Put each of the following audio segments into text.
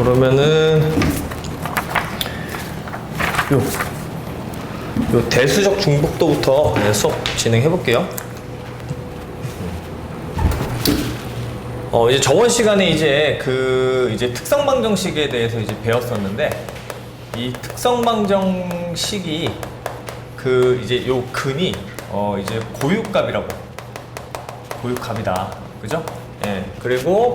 그러면은 요 대수적 중복도부터 수업 진행해 볼게요. 이제 저번 시간에 이제 이제 특성방정식에 대해서 이제 배웠었는데, 이 특성방정식이 이제 요 근이 이제 고유값이다. 그죠? 예. 그리고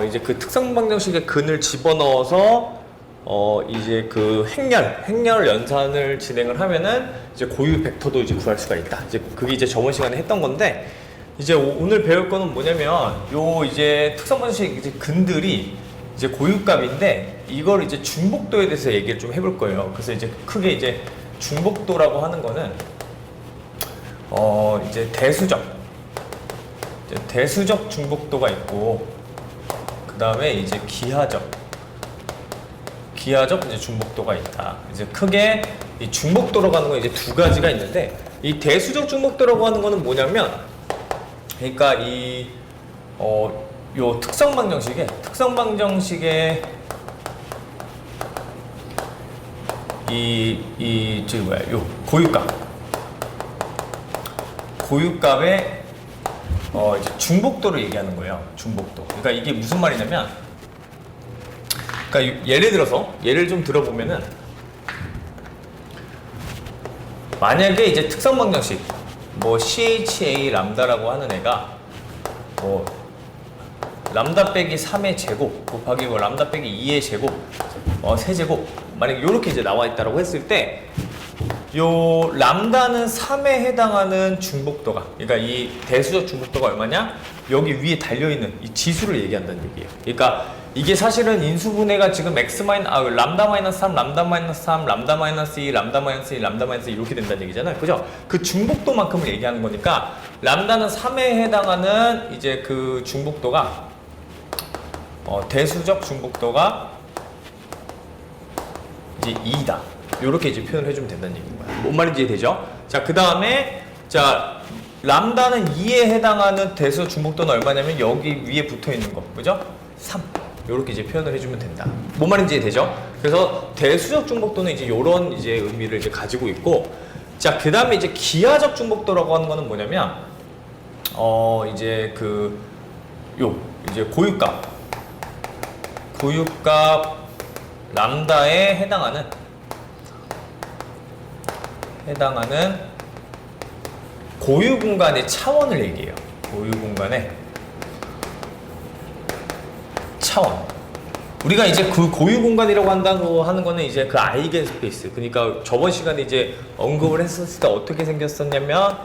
이제 그 특성방정식의 근을 집어넣어서 이제 행렬 연산을 진행을 하면은 이제 고유 벡터도 이제 구할 수가 있다. 이제 그게 이제 저번 시간에 했던 건데, 이제 오늘 배울 거는 뭐냐면, 요 이제 특성방정식 이제 근들이 이제 고유값인데, 이걸 이제 중복도에 대해서 얘기를 좀 해볼 거예요. 그래서 이제 크게 이제 중복도라고 하는 거는 이제 대수적 중복도가 있고, 그 다음에 이제 기하적 이제 중복도가 있다. 이제 크게 이 중복도라고 하는 건 이제 두 가지가 있는데, 이 대수적 중복도라고 하는 거는 뭐냐면, 그러니까 요 특성방정식에 요 고유값의 이제 중복도를 얘기하는 거예요. 중복도. 그러니까 이게 무슨 말이냐면, 그러니까 예를 좀 들어보면은, 만약에 이제 특성방정식 CHA 람다라고 하는 애가 람다 빼기 3의 제곱 곱하기 람다 빼기 2의 제곱 세제곱, 만약에 이렇게 이제 나와 있다라고 했을 때, 요 람다는 3에 해당하는 중복도가, 그러니까 이 대수적 중복도가 얼마냐? 여기 위에 달려있는 이 지수를 얘기한다는 얘기예요. 그러니까 이게 사실은 인수분해가 지금 람다 마이너스 3, 람다 마이너스 3, 람다 마이너스 2, 람다 마이너스 2, 람다 마이너스 2 이렇게 된다는 얘기잖아요. 그죠? 그 중복도만큼을 얘기하는 거니까, 람다는 3에 해당하는 이제 그 중복도가 대수적 중복도가 이제 2다. 요렇게 이제 표현을 해주면 된다는 얘기인 거야. 뭔 말인지 이해되죠? 자, 그 다음에, 람다는 2에 해당하는 대수적 중복도는 얼마냐면, 여기 위에 붙어 있는 거. 그죠? 3. 요렇게 이제 표현을 해주면 된다. 뭔 말인지 이해되죠? 그래서 대수적 중복도는 이제 요런 이제 의미를 이제 가지고 있고, 자, 그 다음에 이제 기하적 중복도라고 하는 거는 뭐냐면, 이제 이제 고유값 람다에 해당하는 고유 공간의 차원을 얘기해요. 고유 공간의 차원. 우리가 이제 그 고유 공간이라고 한다고 하는 거는 이제 그 아이겐 스페이스. 그러니까 저번 시간에 이제 언급을 했었을 때 어떻게 생겼었냐면,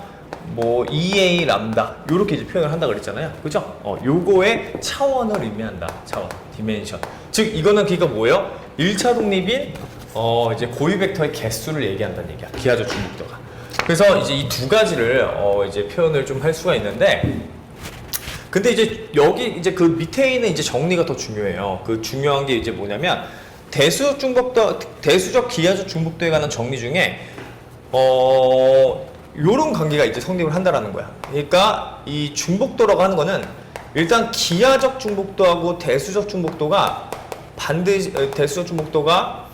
EA 람다 요렇게 이제 표현을 한다 그랬잖아요. 그죠? 요거의 차원을 의미한다. 차원, 디멘션. 즉 이거는 그러니까 뭐예요? 1차 독립인 이제 고유 벡터의 개수를 얘기한다는 얘기야. 기하적 중복도가. 그래서 이제 이 두 가지를 이제 표현을 좀 할 수가 있는데, 근데 이제 여기 이제 그 밑에 있는 이제 정리가 더 중요해요. 그 중요한 게 이제 뭐냐면, 대수적 기하적 중복도에 관한 정리 중에 요런 관계가 이제 성립을 한다라는 거야. 그러니까 이 중복도라고 하는 거는, 일단 기하적 중복도하고 대수적 중복도가 대수적 중복도가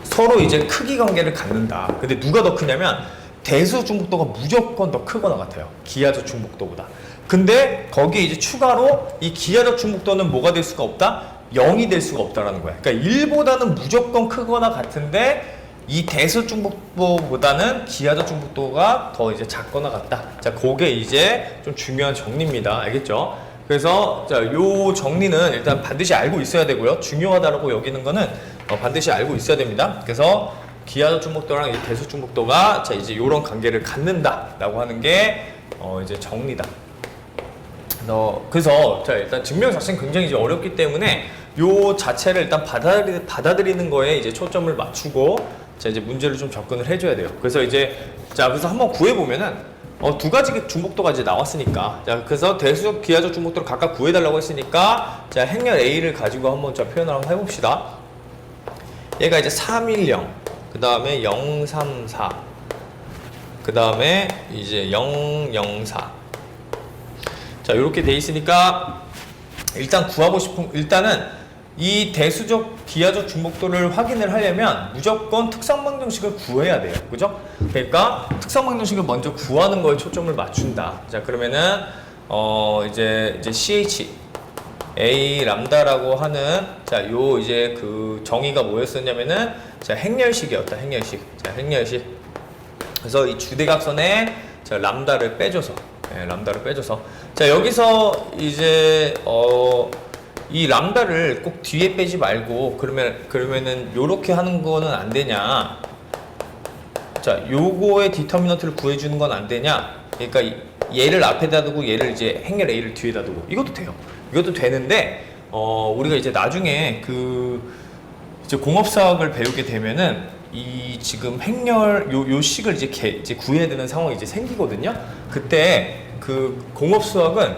서로 이제 크기 관계를 갖는다. 근데 누가 더 크냐면, 대수적 중복도가 무조건 더 크거나 같아요. 기하적 중복도보다. 근데 거기에 이제 추가로 이 기하적 중복도는 뭐가 될 수가 없다? 0이 될 수가 없다라는 거야. 그러니까 1보다는 무조건 크거나 같은데, 이 대수적 중복도보다는 기하적 중복도가 더 이제 작거나 같다. 자, 그게 이제 좀 중요한 정리입니다. 알겠죠? 그래서 요 정리는 일단 반드시 알고 있어야 되고요. 중요하다라고 여기는 거는 반드시 알고 있어야 됩니다. 그래서 기하적 중복도랑 대수적 중복도가 이제 요런 관계를 갖는다라고 하는 게 이제 정리다. 그래서 일단 증명 자체는 굉장히 이제 어렵기 때문에 요 자체를 일단 받아들이는 거에 이제 초점을 맞추고 이제 문제를 좀 접근을 해줘야 돼요. 그래서 그래서 한번 구해보면은 두 가지 중복도가 이제 나왔으니까, 그래서 대수적 기하적 중복도를 각각 구해달라고 했으니까, 행렬 A를 가지고 한번 표현을 한번 해봅시다. 얘가 이제 310, 그 다음에 034, 그 다음에 이제 004. 자, 이렇게 돼 있으니까 일단 구하고 싶은, 일단은 이 대수적 기하적 중복도를 확인을 하려면 무조건 특성방정식을 구해야 돼요. 그죠? 그러니까 특성방정식을 먼저 구하는 거에 초점을 맞춘다. 자, 그러면은 이제 CH A 람다라고 하는, 자, 요 이제 그 정의가 뭐였었냐면은, 자, 행렬식이었다. 행렬식. 자, 행렬식. 그래서 이 주대각선에 자, 람다를 빼줘서, 람다를 빼줘서, 자, 여기서 이제 이 람다를 꼭 뒤에 빼지 말고, 그러면은 요렇게 하는 거는 안 되냐? 자, 요거의 디터미넌트를 구해주는 건 안 되냐? 그러니까 얘를 앞에다 두고 얘를 이제 행렬 A를 뒤에다 두고, 이것도 돼요. 이것도 되는데, 우리가 이제 나중에 이제 공업사학을 배우게 되면은 이 지금 행렬 요 식을 이제 구해야 되는 상황이 이제 생기거든요. 그때 그 공업수학은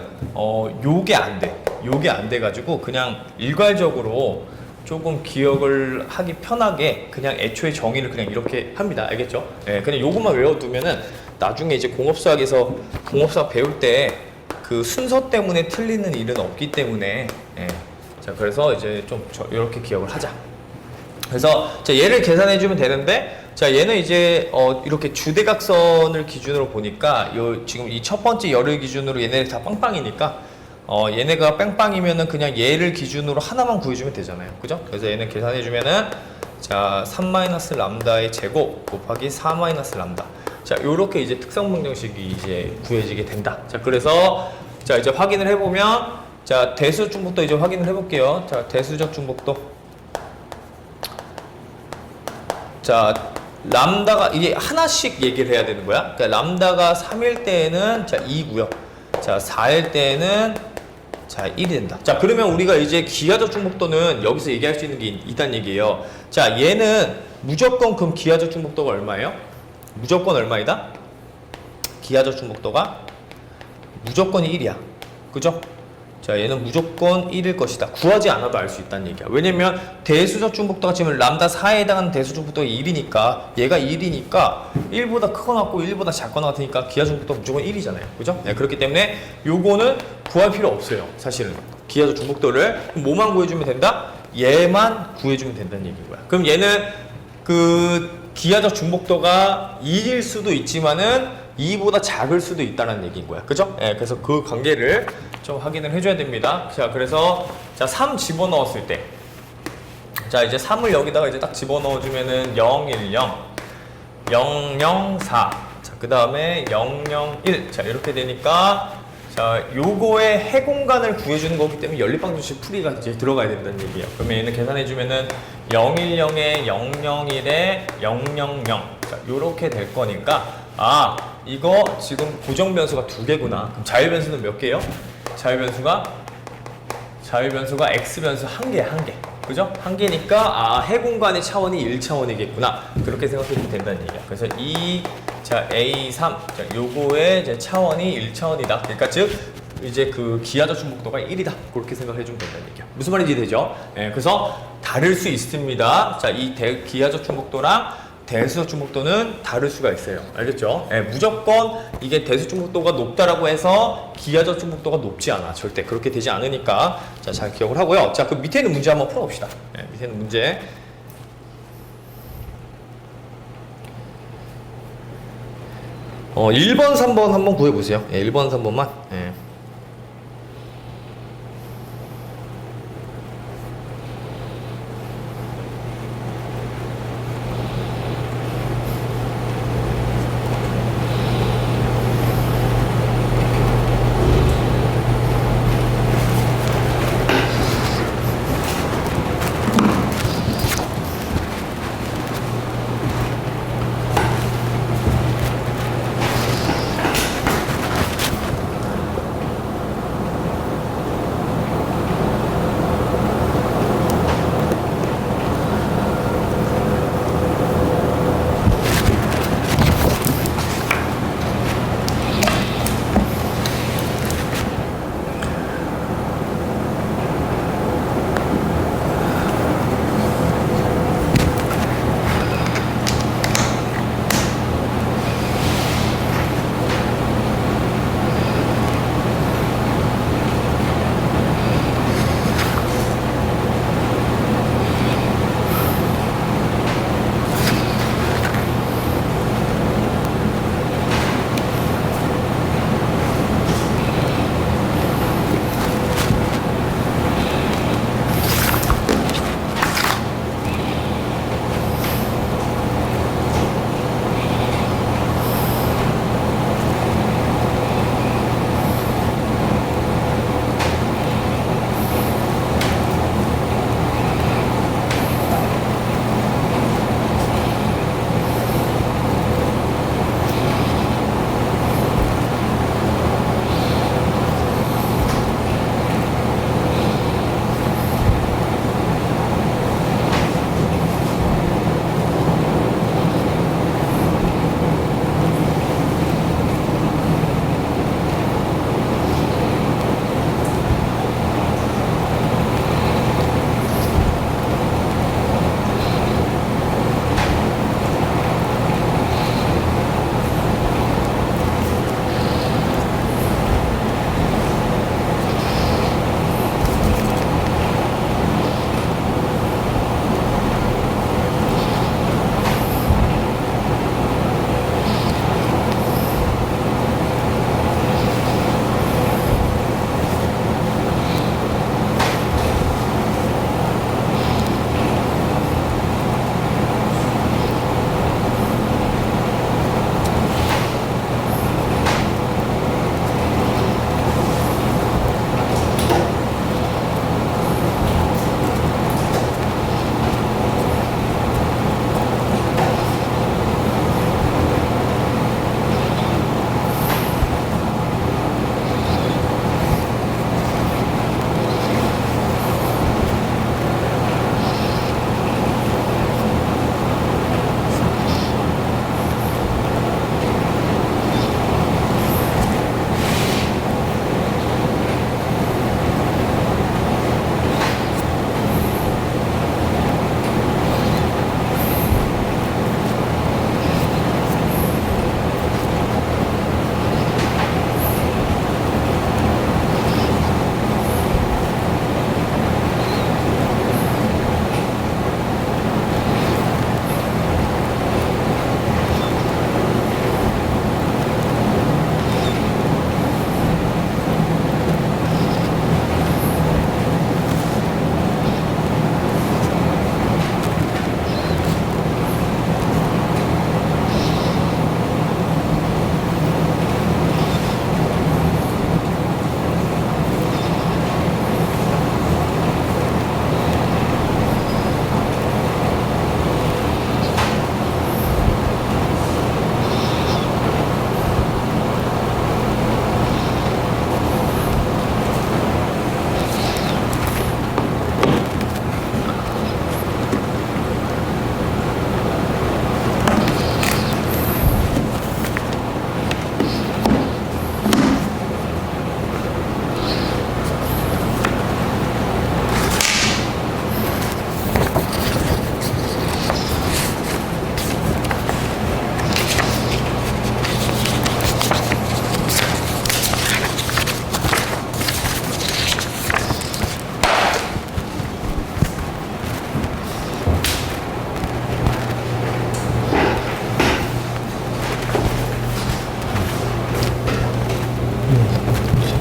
요게 안 돼. 요게 안 돼 가지고 그냥 일괄적으로 조금 기억을 하기 편하게 그냥 애초에 정의를 그냥 이렇게 합니다. 알겠죠? 예, 그냥 요것만 외워두면은 나중에 이제 공업수학에서 공업수학 배울 때 그 순서 때문에 틀리는 일은 없기 때문에, 예. 자, 그래서 이제 좀 이렇게 기억을 하자. 그래서 자, 얘를 계산해 주면 되는데, 자, 얘는 이제 이렇게 주대각선을 기준으로 보니까 요 지금 이 첫 번째 열을 기준으로 얘네들 다 빵빵이니까 얘네가 빵빵이면은 그냥 얘를 기준으로 하나만 구해주면 되잖아요. 그죠? 그래서 얘는 계산해 주면은 자, 3-람다의 제곱 곱하기 4-람다. 자, 요렇게 이제 특성방정식이 이제 구해지게 된다. 자, 그래서 자, 이제 확인을 해보면, 자, 대수적 중복도 이제 확인을 해볼게요. 자, 대수적 중복도. 자, 람다가 이게 하나씩 얘기를 해야 되는 거야. 그러니까 람다가 3일 때에는 자, 2고요. 자, 4일 때에는 자, 1이 된다. 자, 그러면 우리가 이제 기하적 중복도는 여기서 얘기할 수 있는 게 있다는 얘기예요. 자, 얘는 무조건 그럼 기하적 중복도가 얼마예요? 무조건 얼마이다? 기하적 중복도가 무조건 1이야. 그죠? 자, 얘는 무조건 1일 것이다. 구하지 않아도 알 수 있다는 얘기야. 왜냐면 대수적 중복도가 지금 람다 4에 해당하는 대수적 중복도가 1이니까, 얘가 1이니까 1보다 크거나 같고 1보다 작거나 같으니까 기하적 중복도가 무조건 1이잖아요. 그죠? 네, 그렇기 때문에 요거는 구할 필요 없어요. 사실은 기하적 중복도를 뭐만 구해주면 된다? 얘만 구해주면 된다는 얘기인 거야. 그럼 얘는 그 기하적 중복도가 1일 수도 있지만은 2보다 작을 수도 있다는 얘기인 거야. 그죠? 예, 그래서 그 관계를 좀 확인을 해줘야 됩니다. 자, 그래서 자, 3 집어넣었을 때, 자, 이제 3을 여기다가 이제 딱 집어넣어주면은 0, 1, 0, 0, 0, 4. 자, 그 다음에 0, 0, 1. 자, 이렇게 되니까, 자, 요거의 해 공간을 구해주는 거기 때문에 연립방정식 풀이가 이제 들어가야 된다는 얘기예요. 그러면 얘는 계산해주면은 0, 1, 0에 0, 0, 1에 0, 0, 0. 자, 요렇게 될 거니까, 아, 이거 지금 고정 변수가 2개구나. 그럼 자유 변수는 몇 개예요? 자유 변수가 x 변수 1개, 1개. 그죠? 1개니까 아, 해 공간의 차원이 1차원이겠구나. 그렇게 생각해주면 된다는 얘기야. 그래서 자, A3. 자, 요거의 이제 차원이 1차원이다. 그러니까 즉 이제 그 기하적 중복도가 1이다. 그렇게 생각해주면 된다는 얘기야. 무슨 말인지 되죠? 예, 그래서 다를 수 있습니다. 자, 이 기하적 중복도랑 대수적 중복도는 다를 수가 있어요. 알겠죠? 예, 무조건 이게 대수적 중복도가 높다라고 해서 기하적 중복도가 높지 않아. 절대 그렇게 되지 않으니까 자, 잘 기억을 하고요. 자, 그 밑에 있는 문제 한번 풀어봅시다. 예, 밑에 있는 문제. 1번, 3번 한번 구해보세요. 예, 1번, 3번만. 예.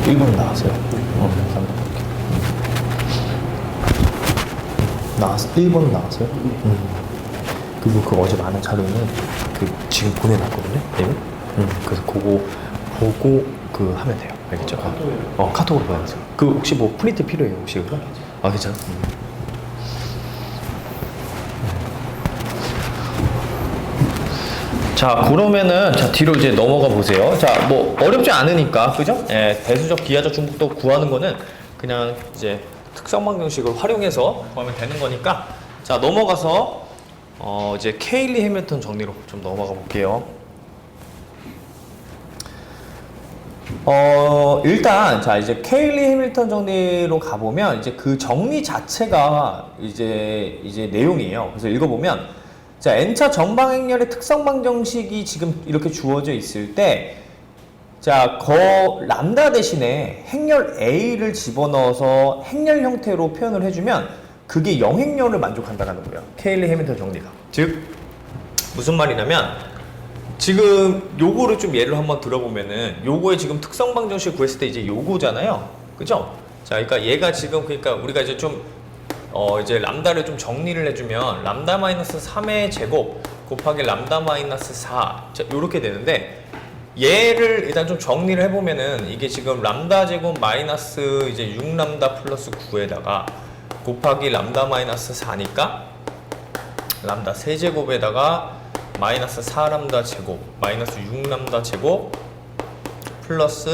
1번 나왔어요. 나왔어. 1번 나왔어요. 그리고 그 어제 많은 자료는 그 지금 보내놨거든요. 네? 그래서 그거 보고 그 하면 돼요. 알겠죠? 카톡으로 보내놨어요. 그 혹시 뭐 프린트 필요해요? 혹시 그거? 아 괜찮아. 자, 그러면은 자 뒤로 이제 넘어가 보세요. 자, 뭐 어렵지 않으니까, 그죠? 예, 대수적 기하적 중복도 구하는 거는 그냥 이제 특성 방정식을 활용해서 구하면 되는 거니까. 자, 넘어가서 이제 케일리 해밀턴 정리로 좀 넘어가 볼게요. 일단 자 이제 케일리 해밀턴 정리로 가보면 이제 그 정리 자체가 이제 내용이에요. 그래서 읽어보면. 자, n차 전방 행렬의 특성 방정식이 지금 이렇게 주어져 있을 때, 자, 람다 대신에 행렬 A를 집어넣어서 행렬 형태로 표현을 해주면 그게 영행렬을 만족한다는 거예요. 케일리 해밀턴 정리가. 즉, 무슨 말이냐면, 지금 요거를 좀 예를 한번 들어보면은, 요거의 지금 특성 방정식 구했을 때 이제 요거잖아요. 그죠? 자, 그러니까 얘가 지금, 그러니까 우리가 이제 좀 이제 람다를 좀 정리를 해주면 람다 마이너스 3의 제곱 곱하기 람다 마이너스 4 자, 요렇게 되는데 얘를 일단 좀 정리를 해보면은 이게 지금 람다 제곱 마이너스 이제 6람다 플러스 9에다가 곱하기 람다 마이너스 4니까 람다 세제곱에다가 마이너스 4람다 제곱 마이너스 6람다 제곱 플러스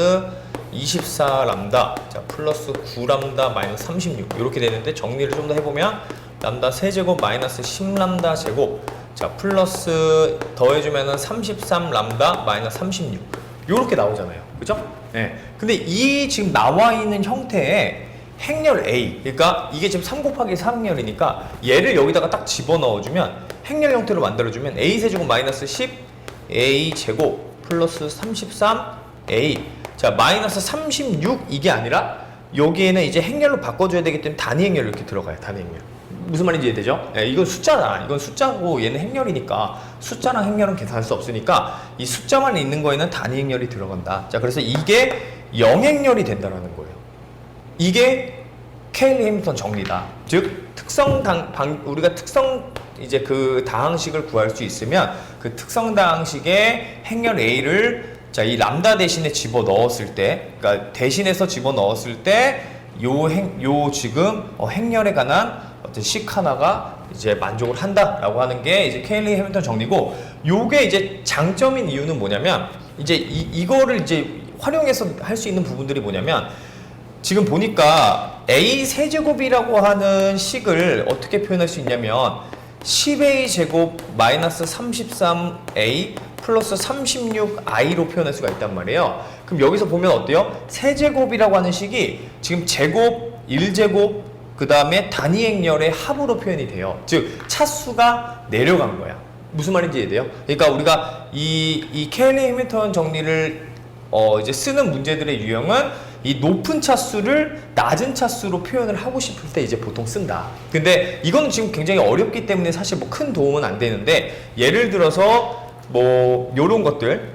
24람다 자 플러스 9람다 마이너스 36 이렇게 되는데 정리를 좀 더 해보면 람다 세제곱 마이너스 10람다 제곱 자 플러스 더해주면은 33람다 마이너스 36 이렇게 나오잖아요. 그죠? 네. 근데 이 지금 나와 있는 형태의 행렬 A 그러니까 이게 지금 3 곱하기 3행렬이니까 얘를 여기다가 딱 집어넣어주면 행렬 형태로 만들어주면 A 세제곱 마이너스 10 A 제곱 플러스 33 A 자 마이너스 36 이게 아니라 여기에는 이제 행렬로 바꿔줘야 되기 때문에 단위 행렬 이렇게 들어가요. 단위 행렬 무슨 말인지 이해되죠? 네, 이건 숫자다. 이건 숫자고 얘는 행렬이니까 숫자랑 행렬은 계산할 수 없으니까 이 숫자만 있는 거에는 단위 행렬이 들어간다. 자 그래서 이게 영행렬이 된다라는 거예요. 이게 케일리 해밀턴 정리다. 즉 우리가 특성 이제 그 다항식을 구할 수 있으면 그 특성 다항식의 행렬 A를 자, 이 람다 대신에 집어 넣었을 때, 그러니까 대신해서 집어 넣었을 때, 지금 행렬에 관한 어떤 식 하나가 이제 만족을 한다라고 하는 게 이제 케일리 해밀턴 정리고, 요게 이제 장점인 이유는 뭐냐면, 이제 이거를 이제 활용해서 할 수 있는 부분들이 뭐냐면, 지금 보니까 A 세제곱이라고 하는 식을 어떻게 표현할 수 있냐면, 10A 제곱 마이너스 33A 플러스 36i로 표현할 수가 있단 말이에요. 그럼 여기서 보면 어때요? 세제곱이라고 하는 식이 지금 제곱, 1제곱, 그 다음에 단위 행렬의 합으로 표현이 돼요. 즉 차수가 내려간 거야. 무슨 말인지 이해돼요? 그러니까 우리가 이 케일리 해밀턴 정리를 이제 쓰는 문제들의 유형은 이 높은 차수를 낮은 차수로 표현을 하고 싶을 때 이제 보통 쓴다. 근데 이건 지금 굉장히 어렵기 때문에 사실 뭐 큰 도움은 안 되는데 예를 들어서 뭐 요런 것들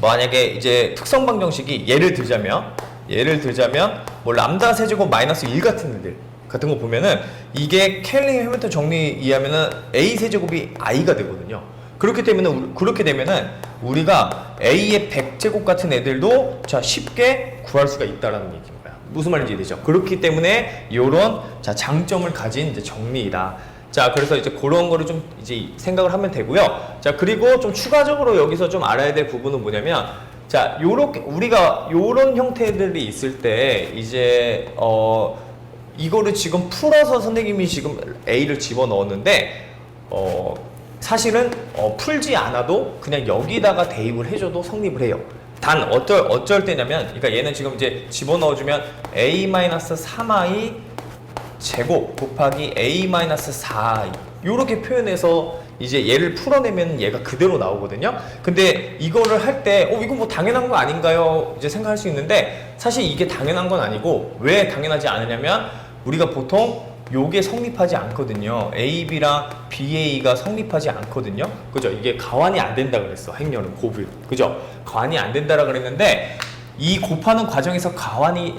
만약에 이제 특성 방정식이 예를 들자면 뭐 람다 세제곱 마이너스 1 같은 거 보면은 이게 케일리 해밀턴 정리 이해하면은 A 세제곱이 i가 되거든요. 그렇게 되면은 우리가 A의 100제곱 같은 애들도 자 쉽게 구할 수가 있다라는 얘기인 거야. 무슨 말인지 이해되죠? 그렇기 때문에 요런 자 장점을 가진 이제 정리이다. 자 그래서 이제 그런 거를 좀 이제 생각을 하면 되고요. 자 그리고 좀 추가적으로 여기서 좀 알아야 될 부분은 뭐냐면 자 요렇게 우리가 요런 형태들이 있을 때 이제 이거를 지금 풀어서 선생님이 지금 A를 집어 넣었는데 사실은 풀지 않아도 그냥 여기다가 대입을 해줘도 성립을 해요. 단 어쩔 때냐면 그러니까 얘는 지금 이제 집어넣어주면 A-3i 제곱 곱하기 A-4i 요렇게 표현해서 이제 얘를 풀어내면 얘가 그대로 나오거든요. 근데 이거를 할 때 이거 뭐 당연한 거 아닌가요? 이제 생각할 수 있는데 사실 이게 당연한 건 아니고 왜 당연하지 않으냐면 우리가 보통 요게 성립하지 않거든요. AB랑 BA가 성립하지 않거든요. 그죠? 이게 가환이 안 된다 그랬어. 행렬은 곱을. 그죠? 가환이 안 된다라 그랬는데 이 곱하는 과정에서 가환이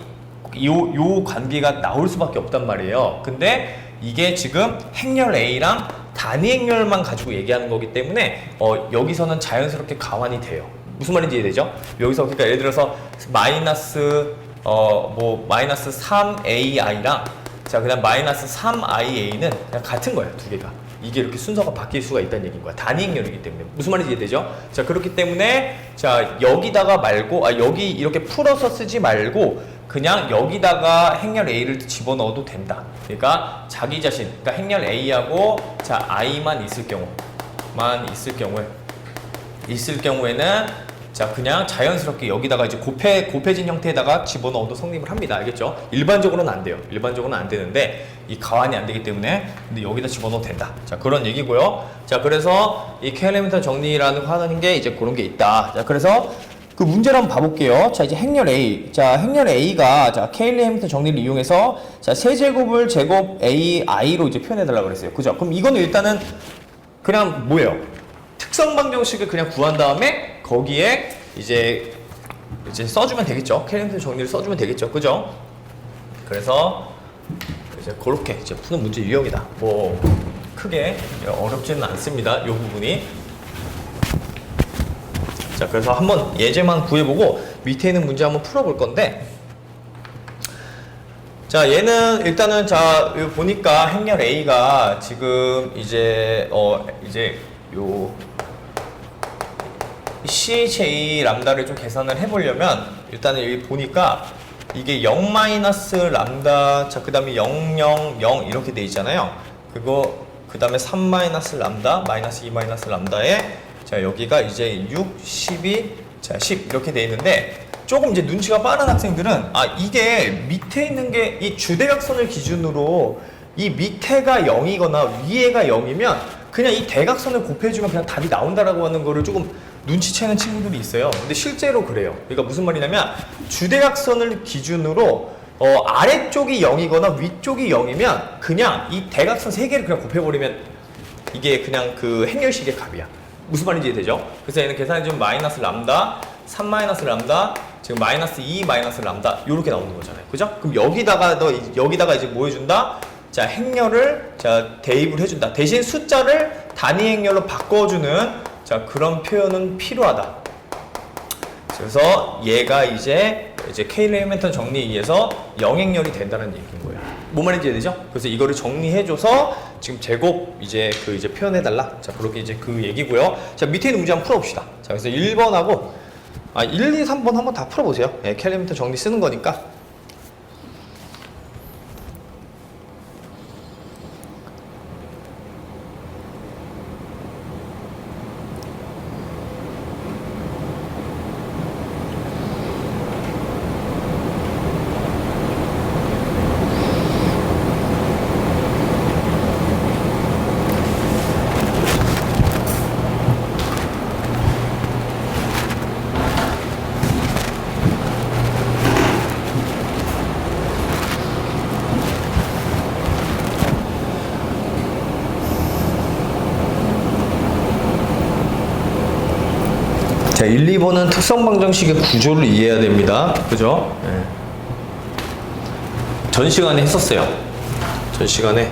요 관계가 나올 수밖에 없단 말이에요. 근데 이게 지금 행렬 A랑 단위 행렬만 가지고 얘기하는 거기 때문에 여기서는 자연스럽게 가환이 돼요. 무슨 말인지 이해되죠? 여기서 그러니까 예를 들어서 마이너스 3AI랑 자 그다음 마이너스 3IA는 그냥 같은 거예요. 두 개가. 이게 이렇게 순서가 바뀔 수가 있다는 얘기인 거야. 단위 행렬이기 때문에. 무슨 말인지 이해되죠? 자 그렇기 때문에 자 여기다가 말고 여기 이렇게 풀어서 쓰지 말고 그냥 여기다가 행렬 A를 집어넣어도 된다. 그러니까 자기 자신, 그러니까 행렬 A하고 자 I만 있을 경우에는 자 그냥 자연스럽게 여기다가 이제 곱해진 형태에다가 집어넣어도 성립을 합니다. 알겠죠? 일반적으로는 안 돼요. 일반적으로는 안 되는데 이 가환이 안 되기 때문에 근데 여기다 집어넣어도 된다. 자 그런 얘기고요. 자 그래서 이 K-엘리멘탈 정리라는 거 하는 게 이제 그런 게 있다. 자 그래서 그 문제를 한번 봐볼게요. 자 이제 행렬 A. 자 행렬 A가 자 K-엘리멘탈 정리를 이용해서 자 세제곱을 제곱 AI로 이제 표현해달라고 그랬어요. 그죠? 그럼 이거는 일단은 그냥 뭐예요? 특성 방정식을 그냥 구한 다음에 거기에 이제 써주면 되겠죠. K-엘리멘탈 정리를 써주면 되겠죠. 그죠? 그래서 이제 그렇게 이제 푸는 문제 유형이다. 뭐 크게 어렵지는 않습니다. 이 부분이. 자 그래서 한번 예제만 구해보고 밑에 있는 문제 한번 풀어볼 건데 자 얘는 일단은 자 여기 보니까 행렬 A가 지금 이제 요 CHA 람다를 좀 계산을 해보려면 일단은 여기 보니까 이게 0 마이너스 람다 자 그 다음에 0 0 0 이렇게 돼 있잖아요. 그거 그 다음에 3 마이너스 람다 마이너스 2 마이너스 람다에 자 여기가 이제 6, 12, 자 10 이렇게 돼 있는데 조금 이제 눈치가 빠른 학생들은 이게 밑에 있는 게 이 주대각선을 기준으로 이 밑에가 0이거나 위에가 0이면 그냥 이 대각선을 곱해주면 그냥 답이 나온다라고 하는 거를 조금 눈치채는 친구들이 있어요. 근데 실제로 그래요. 그러니까 무슨 말이냐면 주대각선을 기준으로 아래쪽이 0이거나 위쪽이 0이면 그냥 이 대각선 3개를 그냥 곱해버리면 이게 그냥 그 행렬식의 값이야. 무슨 말인지 이해되죠? 그래서 얘는 계산해 주면 마이너스 람다, 3 마이너스 람다, 지금 마이너스 2 마이너스 람다 이렇게 나오는 거잖아요. 그죠? 그럼 여기다가 이제 뭐 해준다? 자 행렬을 자 대입을 해준다. 대신 숫자를 단위 행렬로 바꿔주는 자 그런 표현은 필요하다. 그래서 얘가 이제 K-엘리멘탈 정리에 의해서 영행렬이 된다는 얘기인 거예요. 뭔 말인지 이해되죠? 그래서 이거를 정리해줘서 지금 제곱 이제 표현해달라. 자 그렇게 이제 그 얘기고요. 자 밑에 있는 문제 한번 풀어봅시다. 자 그래서 1번하고 1, 2, 3번 한번 다 풀어보세요. 예, K-엘리멘탈 정리 쓰는 거니까. 자, 1, 2번은 특성 방정식의 구조를 이해해야 됩니다. 그죠? 네. 전 시간에 했었어요. 전 시간에.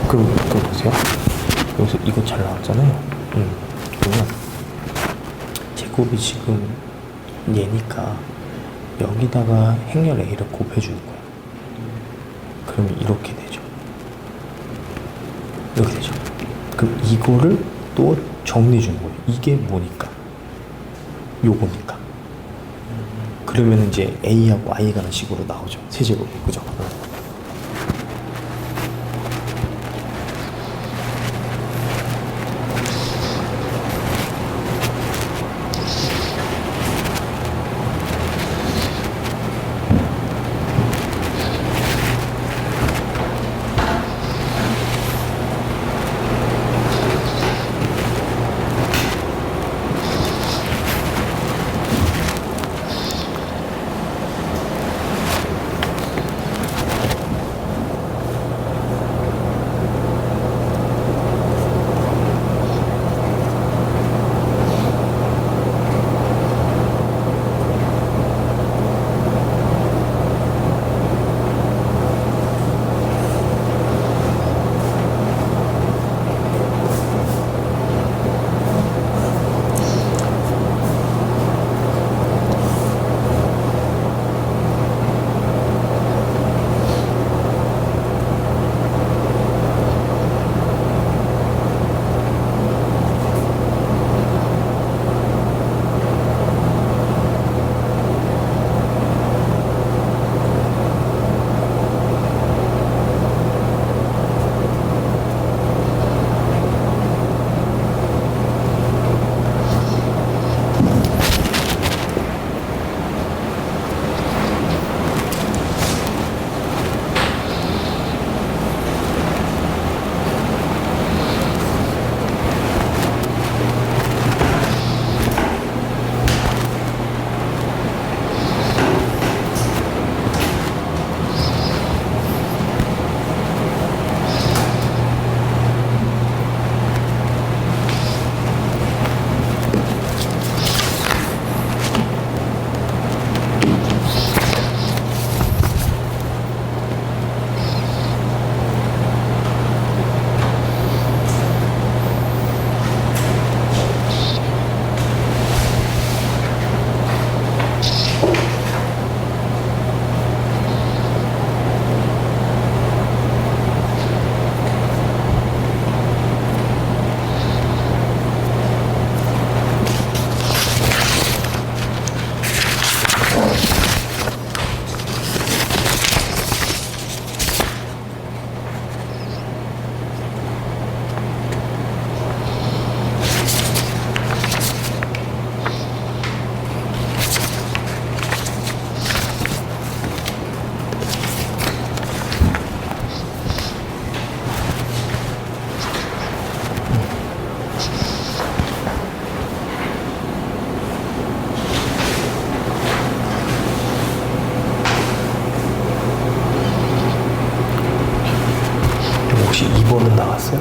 그럼 또 보세요. 여기서 이거 잘 나왔잖아요. 그러면 제곱이 지금 얘니까 여기다가 행렬 A를 곱해주는 거야. 그러면 이렇게 되죠. 이렇게 되죠. 그럼 이거를 또 정리해 주는 거예요. 이게 뭐니까? 요거니까. 그러면 이제 A하고 I가는 식으로 나오죠. 세제곱이. 그죠? 혹시 2번은 나왔어요?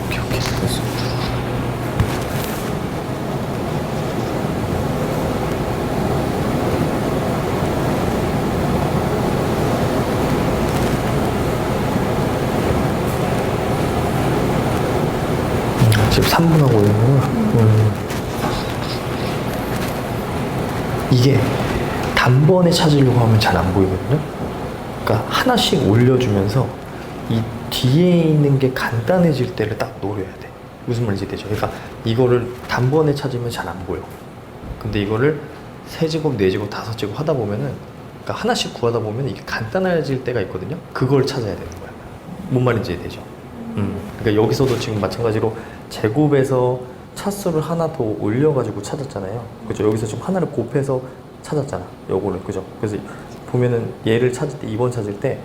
오케이, 오케이. 됐어. 지금 3분 하고 있는 거야? 이게 단번에 찾으려고 하면 잘 안 보이거든요? 그러니까 하나씩 올려주면서 이 뒤에 있는 게 간단해질 때를 딱 노려야 돼. 무슨 말인지 되죠? 그러니까 이거를 단번에 찾으면 잘 안 보여. 근데 이거를 3제곱, 4제곱, 5제곱 하다 보면은, 그러니까 하나씩 구하다 보면 이게 간단해질 때가 있거든요? 그걸 찾아야 되는 거야. 뭔 말인지 되죠? 그러니까 여기서도 지금 마찬가지로 제곱에서 차수를 하나 더 올려가지고 찾았잖아요. 그죠? 여기서 지금 하나를 곱해서 찾았잖아. 요거를. 그죠? 그래서 보면은 얘를 찾을 때, 2번 찾을 때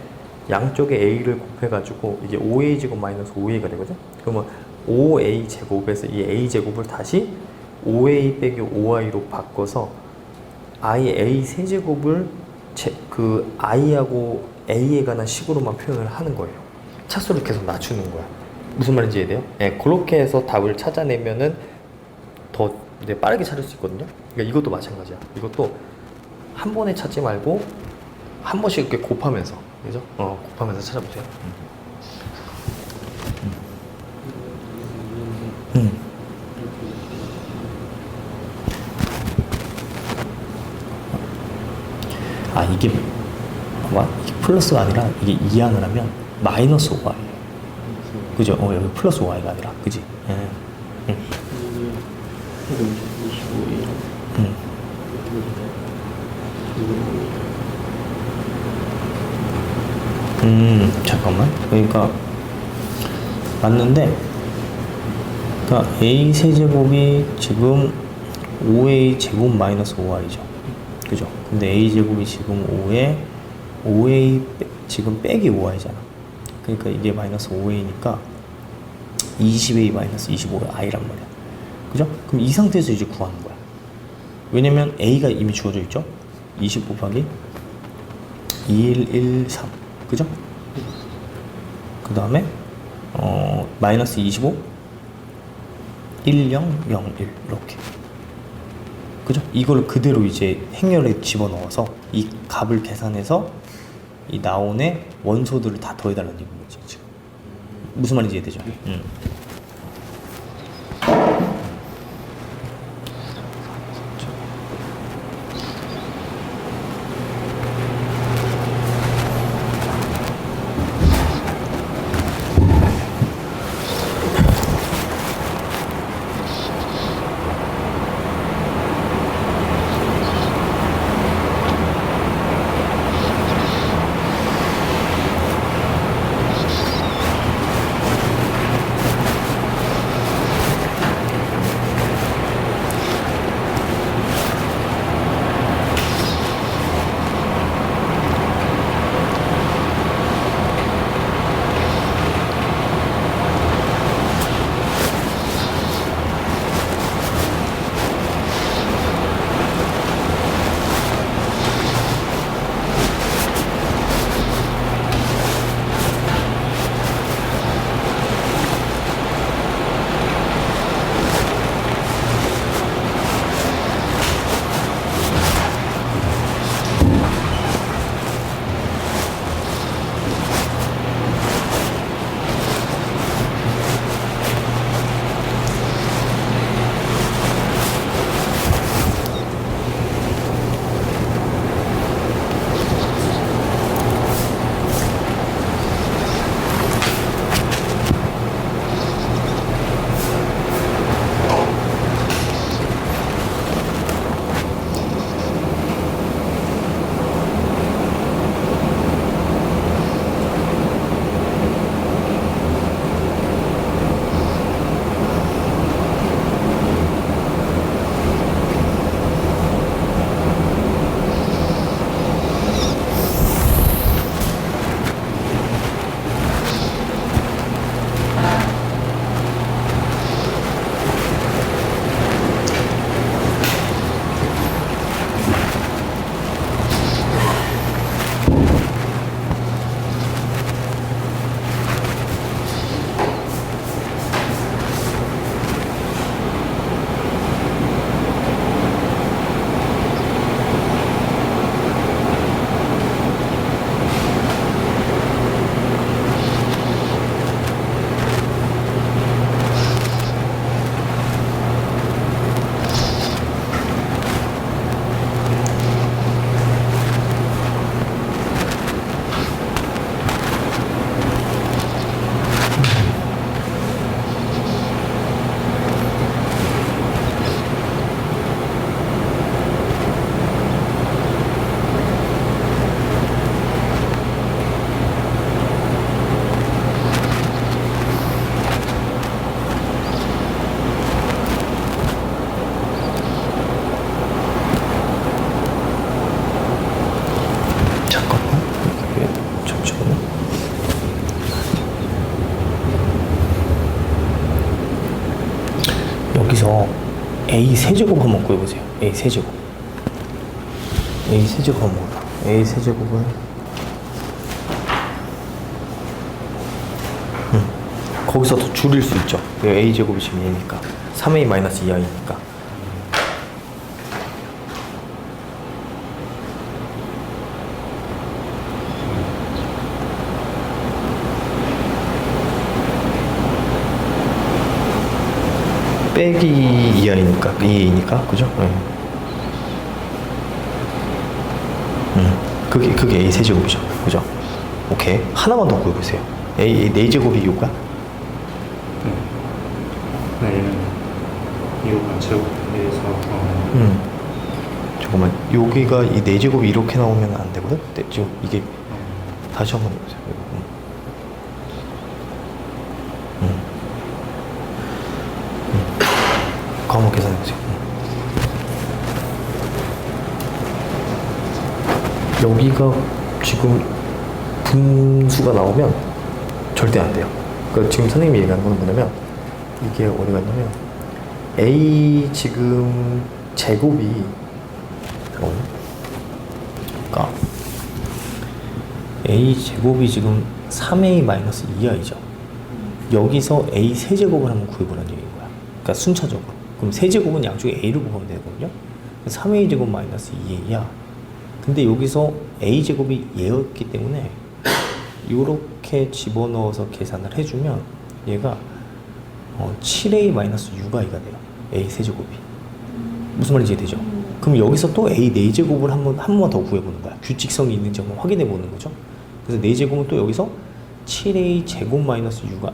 양쪽에 a를 곱해가지고 이게 5a 제곱 마이너스 5a가 되거든? 그러면 5a 제곱에서 이 a 제곱을 다시 5a 빼기 5i로 바꿔서 a 세제곱을 그 i하고 a에 관한 식으로만 표현을 하는 거예요. 차수를 계속 낮추는 거야. 무슨 말인지 이해돼요? 네, 그렇게 해서 답을 찾아내면은 더 이제 빠르게 찾을 수 있거든요. 그러니까 이것도 마찬가지야. 이것도 한 번에 찾지 말고 한 번씩 이렇게 곱하면서, 그죠? 곱하면서 찾아보세요. 아, 이게 봐봐, 이게 플러스가 아니라 이게 이항을 하면 마이너스 5y예요. 그죠? 여기 플러스 5y가 아니라, 그지? 잠깐만. 그러니까 맞는데, 그러니까 a 세제곱이 지금 5a 제곱 마이너스 5y죠. 그죠? 근데 a 제곱이 지금 5a 지금 빼기 5y잖아. 그러니까 이게 마이너스 5a니까 20a 마이너스 25i란 말이야. 그죠? 그럼 이 상태에서 이제 구하는 거야. 왜냐면 a가 이미 주어져 있죠. 20 곱하기 2113. 그죠? 그 다음에 마이너스 25 1001 이렇게. 그죠? 이걸 그대로 이제 행렬에 집어넣어서 이 값을 계산해서 이 나온의 원소들을 다 더해달라는 얘기인 거지 지금. 무슨 말인지 이해되죠? 여기서 a 세제곱 한번 구해보세요. a 세제곱. a 세제곱 한번 구해봐. a 세제곱은 거기서 더 줄일 수 있죠. a 제곱이 지금 얘니까 3a 마이너스 2i니까. 빼기 이하이니까 2a니까 그죠? 그게 a 세제곱이죠, 그죠? 오케이, 하나만 더 구해보세요. a 4제곱이 6가? 얘는 이거가 제곱해서 잠깐만, 여기가 이 4제곱이 이렇게 나오면 안 되거든? 지금 이게 다시 한번 해보세요. 그거 한번 계산해보세요. 여기가 지금 분수가 나오면 절대 안 돼요. 그러니까 지금 선생님이 얘기하는 건 뭐냐면, 이게 어디 갔냐면 a 지금 제곱이, 잠깐만요. 그러니까 a 제곱이 지금 3a-2i죠. 여기서 a 세제곱을 한번 구해보라는 얘기인 거야. 그러니까 순차적으로. 그럼 세제곱은 양쪽에 a를 곱하면 되거든요. 3a 제곱 마이너스 2a야. 근데 여기서 a 제곱이 얘였기 때문에 이렇게 집어넣어서 계산을 해주면 얘가 7a-6i가 돼요. a 세제곱이. 무슨 말인지 되죠? 그럼 여기서 또 a 4제곱을 한 번만 더 구해보는 거야. 규칙성이 있는지 한번 확인해보는 거죠. 그래서 4제곱은 또 여기서 7a 제곱 마이너스 6가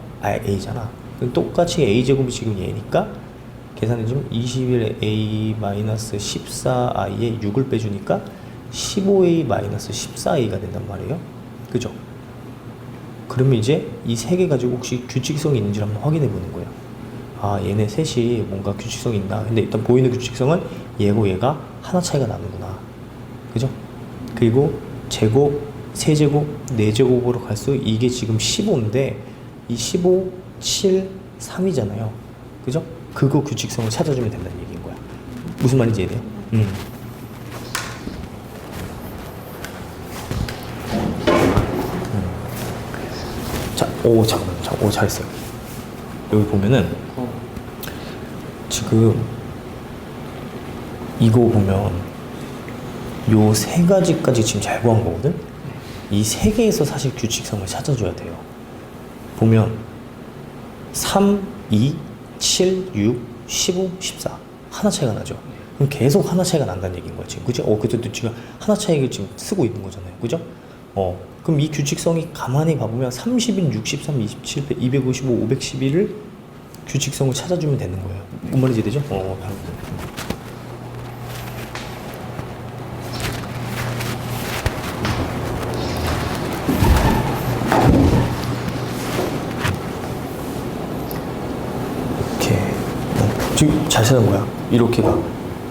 a잖아. 그럼 똑같이 a 제곱이 지금 얘니까 계산해주면 21a 마이너스 14i에 6을 빼주니까 15a 마이너스 14a가 된단 말이에요. 그죠? 그러면 이제 이 세 개 가지고 혹시 규칙성이 있는지 한번 확인해 보는 거예요. 아, 얘네 셋이 뭔가 규칙성이 있나. 근데 일단 보이는 규칙성은 얘고 얘가 하나 차이가 나는구나. 그죠? 그리고 제곱, 세제곱, 네제곱으로 갈수록 이게 지금 15인데 이 15, 7, 3이잖아요. 그죠? 그거 규칙성을 찾아주면 된다는 얘기인 거야. 무슨 말인지 이해돼요? 자, 잠깐만. 잘했어요. 여기 보면은 지금 이거 보면 요 세 가지까지 지금 잘 구한 거거든? 이 세 개에서 사실 규칙성을 찾아줘야 돼요. 보면 3, 2, 7, 6, 15, 14 하나 차이가 나죠? 그럼 계속 하나 차이가 난다는 얘기인 거야 지금. 그죠? 그때도 지금 하나 차이를 지금 쓰고 있는 거잖아요. 그죠? 그럼 이 규칙성이 가만히 봐보면 30인 63, 27, 255, 511을 규칙성을 찾아주면 되는 거예요. 뭔 말인지 되죠? 이렇게 지금 잘 찾은 거야. 이렇게가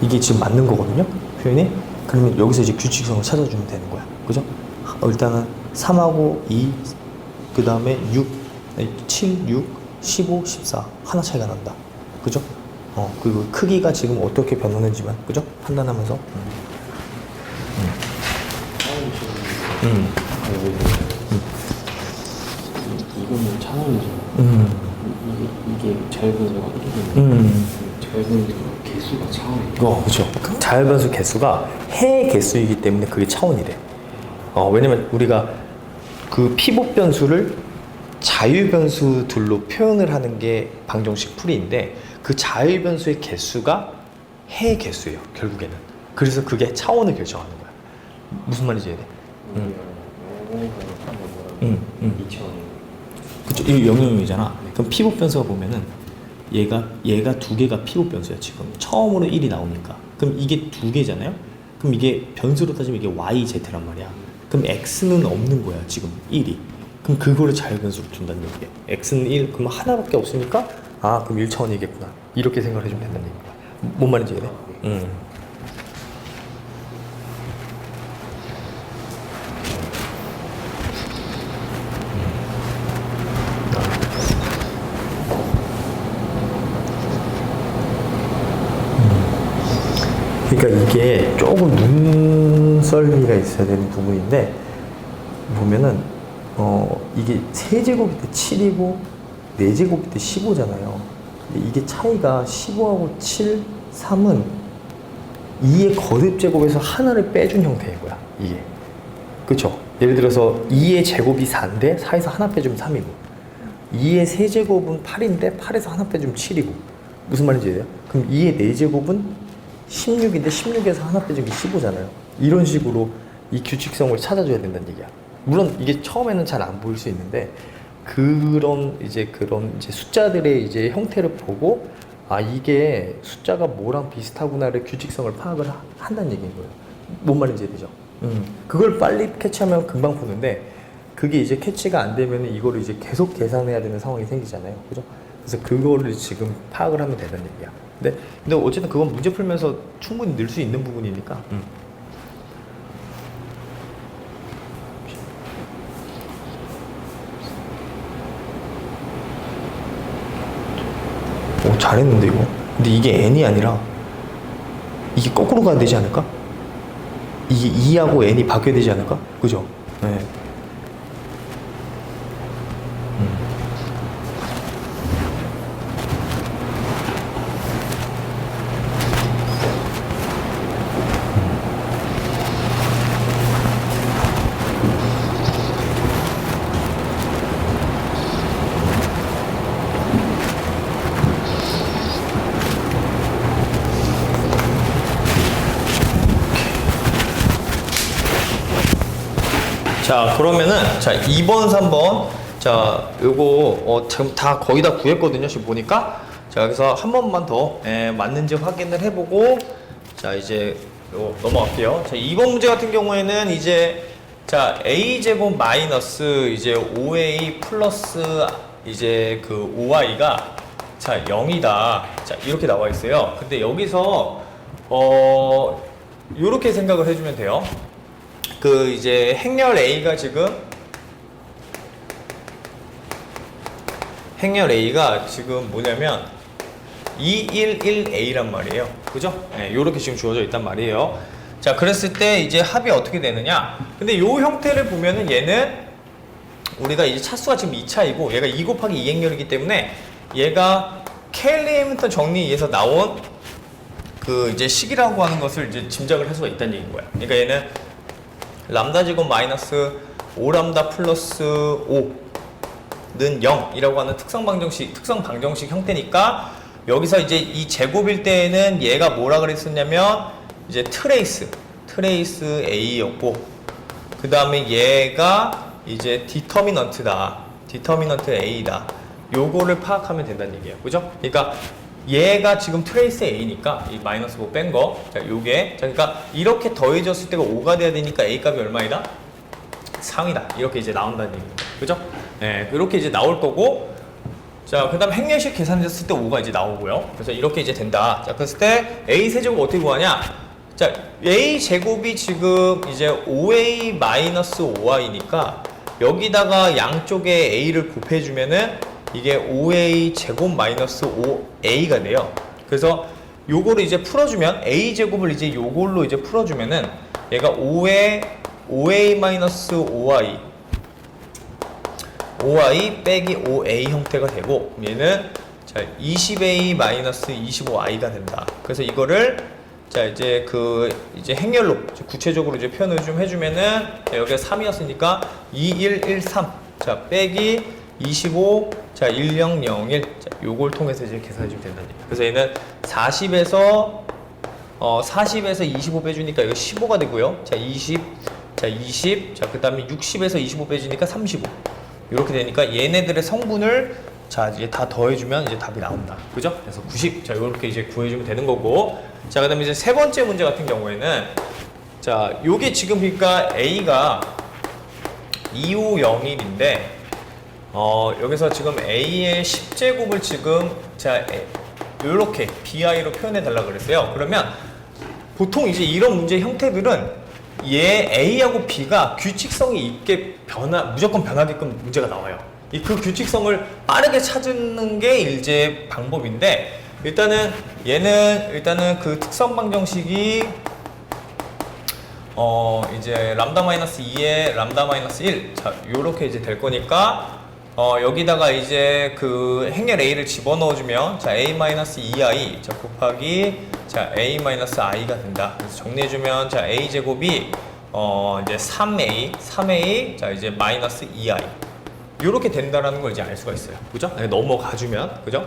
이게 지금 맞는 거거든요. 표현이. 그러면 여기서 이제 규칙성을 찾아주면 되는 거야. 그죠? 일단은 3하고 2, 그 다음에 6, 7, 6, 15, 14 하나 차이가 난다. 그죠? 그리고 크기가 지금 어떻게 변하는지만 그죠? 판단하면서 이거는 차원이죠. 이게 자연변수가 1이면 자연변수 개수가 차원이에요. 그죠. 자연변수 개수가 해 개수이기 때문에 그게 차원이래. 왜냐면 우리가 그 피복 변수를 자유 변수들로 표현을 하는 게 방정식 풀이인데 그 자유 변수의 개수가 해 개수예요, 결국에는. 그래서 그게 차원을 결정하는 거야. 무슨 말인지 이해돼? 그쵸. 이거 영영이잖아. 그럼 피복 변수가 보면은 얘가 두 개가 피복 변수야, 지금. 처음으로 1이 나오니까. 그럼 이게 두 개잖아요? 그럼 이게 변수로 따지면 이게 YZ란 말이야. 그럼 X는 없는 거야, 지금 1이. 그럼 그거를 자유변수로 둔다는 얘기야. X는 1, 그럼 하나밖에 없으니까 그럼 1차원이겠구나. 이렇게 생각을 해주면 된다는 얘기야. 뭔 말인지 이해돼? 그러니까 이게 조금 눈썰미가 있어야 되는 부분인데 보면은 이게 세제곱일 때 7이고 4제곱일 때 15잖아요. 근데 이게 차이가 15하고 7, 3은 2의 거듭 제곱에서 하나를 빼준 형태인 거야, 이게. 그쵸? 예를 들어서 2의 제곱이 4인데 4에서 하나 빼주면 3이고 2의 세제곱은 8인데 8에서 하나 빼주면 7이고 무슨 말인지 이해돼요? 그럼 2의 4제곱은 16인데 16에서 하나 빼준 게 15잖아요. 이런 식으로 이 규칙성을 찾아줘야 된다는 얘기야. 물론 이게 처음에는 잘 안 보일 수 있는데 그런 이제 숫자들의 이제 형태를 보고 아 이게 숫자가 뭐랑 비슷하구나를 규칙성을 파악을 한다는 얘기인 거예요. 뭔 말인지 이해되죠? 그걸 빨리 캐치하면 금방 푸는데 그게 이제 캐치가 안 되면 이거를 이제 계속 계산해야 되는 상황이 생기잖아요. 그죠? 그래서 그거를 지금 파악을 하면 된다는 얘기야. 근데 어쨌든 그건 문제 풀면서 충분히 늘 수 있는 부분이니까. 오, 잘했는데 이거. 근데 이게 n이 아니라 이게 거꾸로 가야 되지 않을까? 이게 2하고 n이 바뀌어야 되지 않을까? 그죠? 네. 자, 그러면은 자 2번, 3번 자 요거 지금 다 거의 다 구했거든요. 지금 보니까 자 여기서 한 번만 더 맞는지 확인을 해보고 자 이제 요 넘어갈게요. 자 2번 문제 같은 경우에는 이제 자 a 제곱 마이너스 이제 5a 플러스 이제 그 5i가 자 0이다. 자 이렇게 나와 있어요. 근데 여기서 요렇게 생각을 해주면 돼요. 그 이제 행렬 A가 지금 뭐냐면 211A란 말이에요. 그죠? 네, 요렇게 지금 주어져 있단 말이에요. 자, 그랬을 때 이제 합이 어떻게 되느냐? 근데 요 형태를 보면은 얘는 우리가 이제 차수가 지금 2차이고 얘가 2 곱하기 2 행렬이기 때문에 얘가 케일리 해밀턴 정리에서 나온 그 이제 식이라고 하는 것을 이제 짐작을 할 수가 있다는 얘기인 거야. 그러니까 얘는 람다 제곱 마이너스 5람다 플러스 5는 0이라고 하는 특성 방정식 형태니까 여기서 이제 이 제곱일 때에는 얘가 뭐라 그랬었냐면 이제 트레이스 A였고 그 다음에 얘가 이제 디터미넌트다. 디터미넌트 A다. 요거를 파악하면 된다는 얘기예요. 그죠? 그러니까 얘가 지금 트레이스 A니까 이 마이너스 5 뺀 거. 자, 요게. 자, 그러니까 이렇게 더해졌을 때가 5가 돼야 되니까 A 값이 얼마이다? 3이다. 이렇게 이제 나온다는 얘기입니다. 그죠? 네, 이렇게 이제 나올 거고. 자, 그 다음 행렬식 계산됐을 때 5가 이제 나오고요. 그래서 이렇게 이제 된다. 자, 그랬을 때 A 세제곱 어떻게 구하냐? 자, A 제곱이 지금 이제 5A 마이너스 5i니까 여기다가 양쪽에 A를 곱해주면은 이게 5A 제곱 마이너스 5A가 돼요. 그래서 요거를 이제 풀어주면 A 제곱을 이제 요걸로 이제 풀어주면은 얘가 5A 마이너스 5i 빼기 5A 형태가 되고 얘는 자 20A 마이너스 25i가 된다. 그래서 이거를 자 이제 이제 행렬로 구체적으로 이제 표현을 좀 해주면은 여기가 3이었으니까 2113 자 빼기 25 자 1001 자 요걸 통해서 이제 계산해 주면 된다는 얘기예요. 그래서 얘는 40에서 25 빼주니까 이거 15가 되고요. 자 20 자 그다음에 60에서 25 빼주니까 35 이렇게 되니까 얘네들의 성분을 자 이제 다 더해주면 이제 답이 나온다. 그죠? 그래서 90 자 이렇게 이제 구해주면 되는 거고. 자 그다음에 이제 세 번째 문제 같은 경우에는 자 요게 지금 그러니까 A가 2501인데 여기서 지금 A의 10제곱을 지금 자 이렇게 BI로 표현해 달라고 그랬어요. 그러면 보통 이제 이런 문제 형태들은 얘 A하고 B가 규칙성이 있게 무조건 변하게끔 문제가 나와요. 그 규칙성을 빠르게 찾는 게 이제 방법인데 일단은 그 특성 방정식이 이제 람다 마이너스 2에 람다 마이너스 1 자 요렇게 이제 될 거니까 여기다가 이제 그 행렬 A를 집어넣어주면 자 A-2i 자 곱하기 자 A-i가 된다. 그래서 정리해주면 자 A 제곱이 이제 3A 자 이제 마이너스 2i 요렇게 된다라는 걸 이제 알 수가 있어요. 그죠? 넘어가주면 그죠?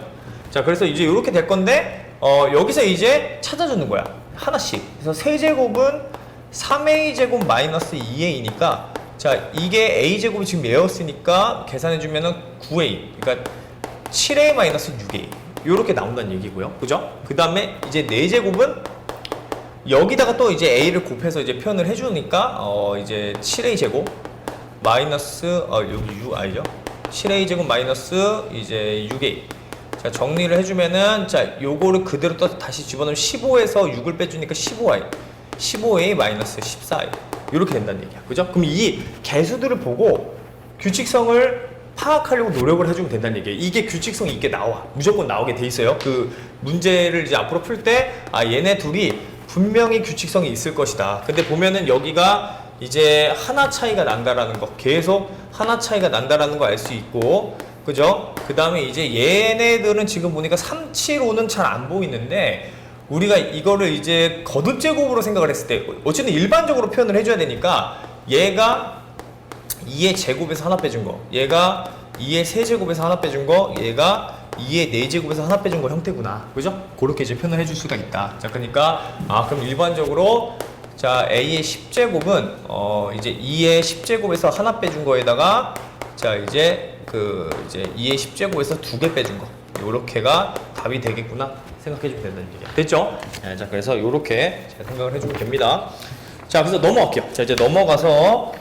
자, 그래서 이제 이렇게 될 건데, 여기서 이제 찾아주는 거야. 하나씩. 그래서 세제곱은 3a제곱 마이너스 2a니까, 자, 이게 a제곱이 지금 얘였으니까 계산해주면은 9a. 그러니까 7a 마이너스 6a. 요렇게 나온다는 얘기고요. 그죠? 그 다음에 이제 4제곱은 여기다가 또 이제 a를 곱해서 이제 표현을 해주니까, 이제 7a 제곱 마이너스, 여기 6i죠? 7a 제곱 마이너스 이제 6a. 자, 정리를 해주면은, 자, 요거를 그대로 또 다시 집어넣으면 15에서 6을 빼주니까 15a 마이너스 14a. 이렇게 된다는 얘기야. 그죠? 그럼 이 개수들을 보고 규칙성을 파악하려고 노력을 해주면 된다는 얘기예요. 이게 규칙성이 있게 나와. 무조건 나오게 돼 있어요. 그 문제를 이제 앞으로 풀 때, 아, 얘네 둘이 분명히 규칙성이 있을 것이다. 근데 보면은 여기가 이제 하나 차이가 난다라는 거, 계속 하나 차이가 난다라는 거 알 수 있고, 그죠? 그 다음에 이제 얘네들은 지금 보니까 3, 7, 5는 잘 안 보이는데, 우리가 이거를 이제 거듭제곱으로 생각을 했을 때, 어쨌든 일반적으로 표현을 해줘야 되니까, 얘가 2의 제곱에서 하나 빼준 거, 얘가 2의 세제곱에서 하나 빼준 거, 얘가 2의 4제곱에서 하나 빼준 거 형태구나. 그죠? 그렇게 이제 표현을 해줄 수가 있다. 자, 그러니까, 그럼 일반적으로, 자, a의 10제곱은, 이제 2의 10제곱에서 하나 빼준 거에다가, 자, 이제 2의 10제곱에서 2개 빼준 거. 요렇게가 답이 되겠구나. 생각해주면 된다는 얘기야. 됐죠? 네, 자, 그래서 요렇게 생각을 해주면 됩니다. 자, 그래서 넘어갈게요. 자, 이제 넘어가서,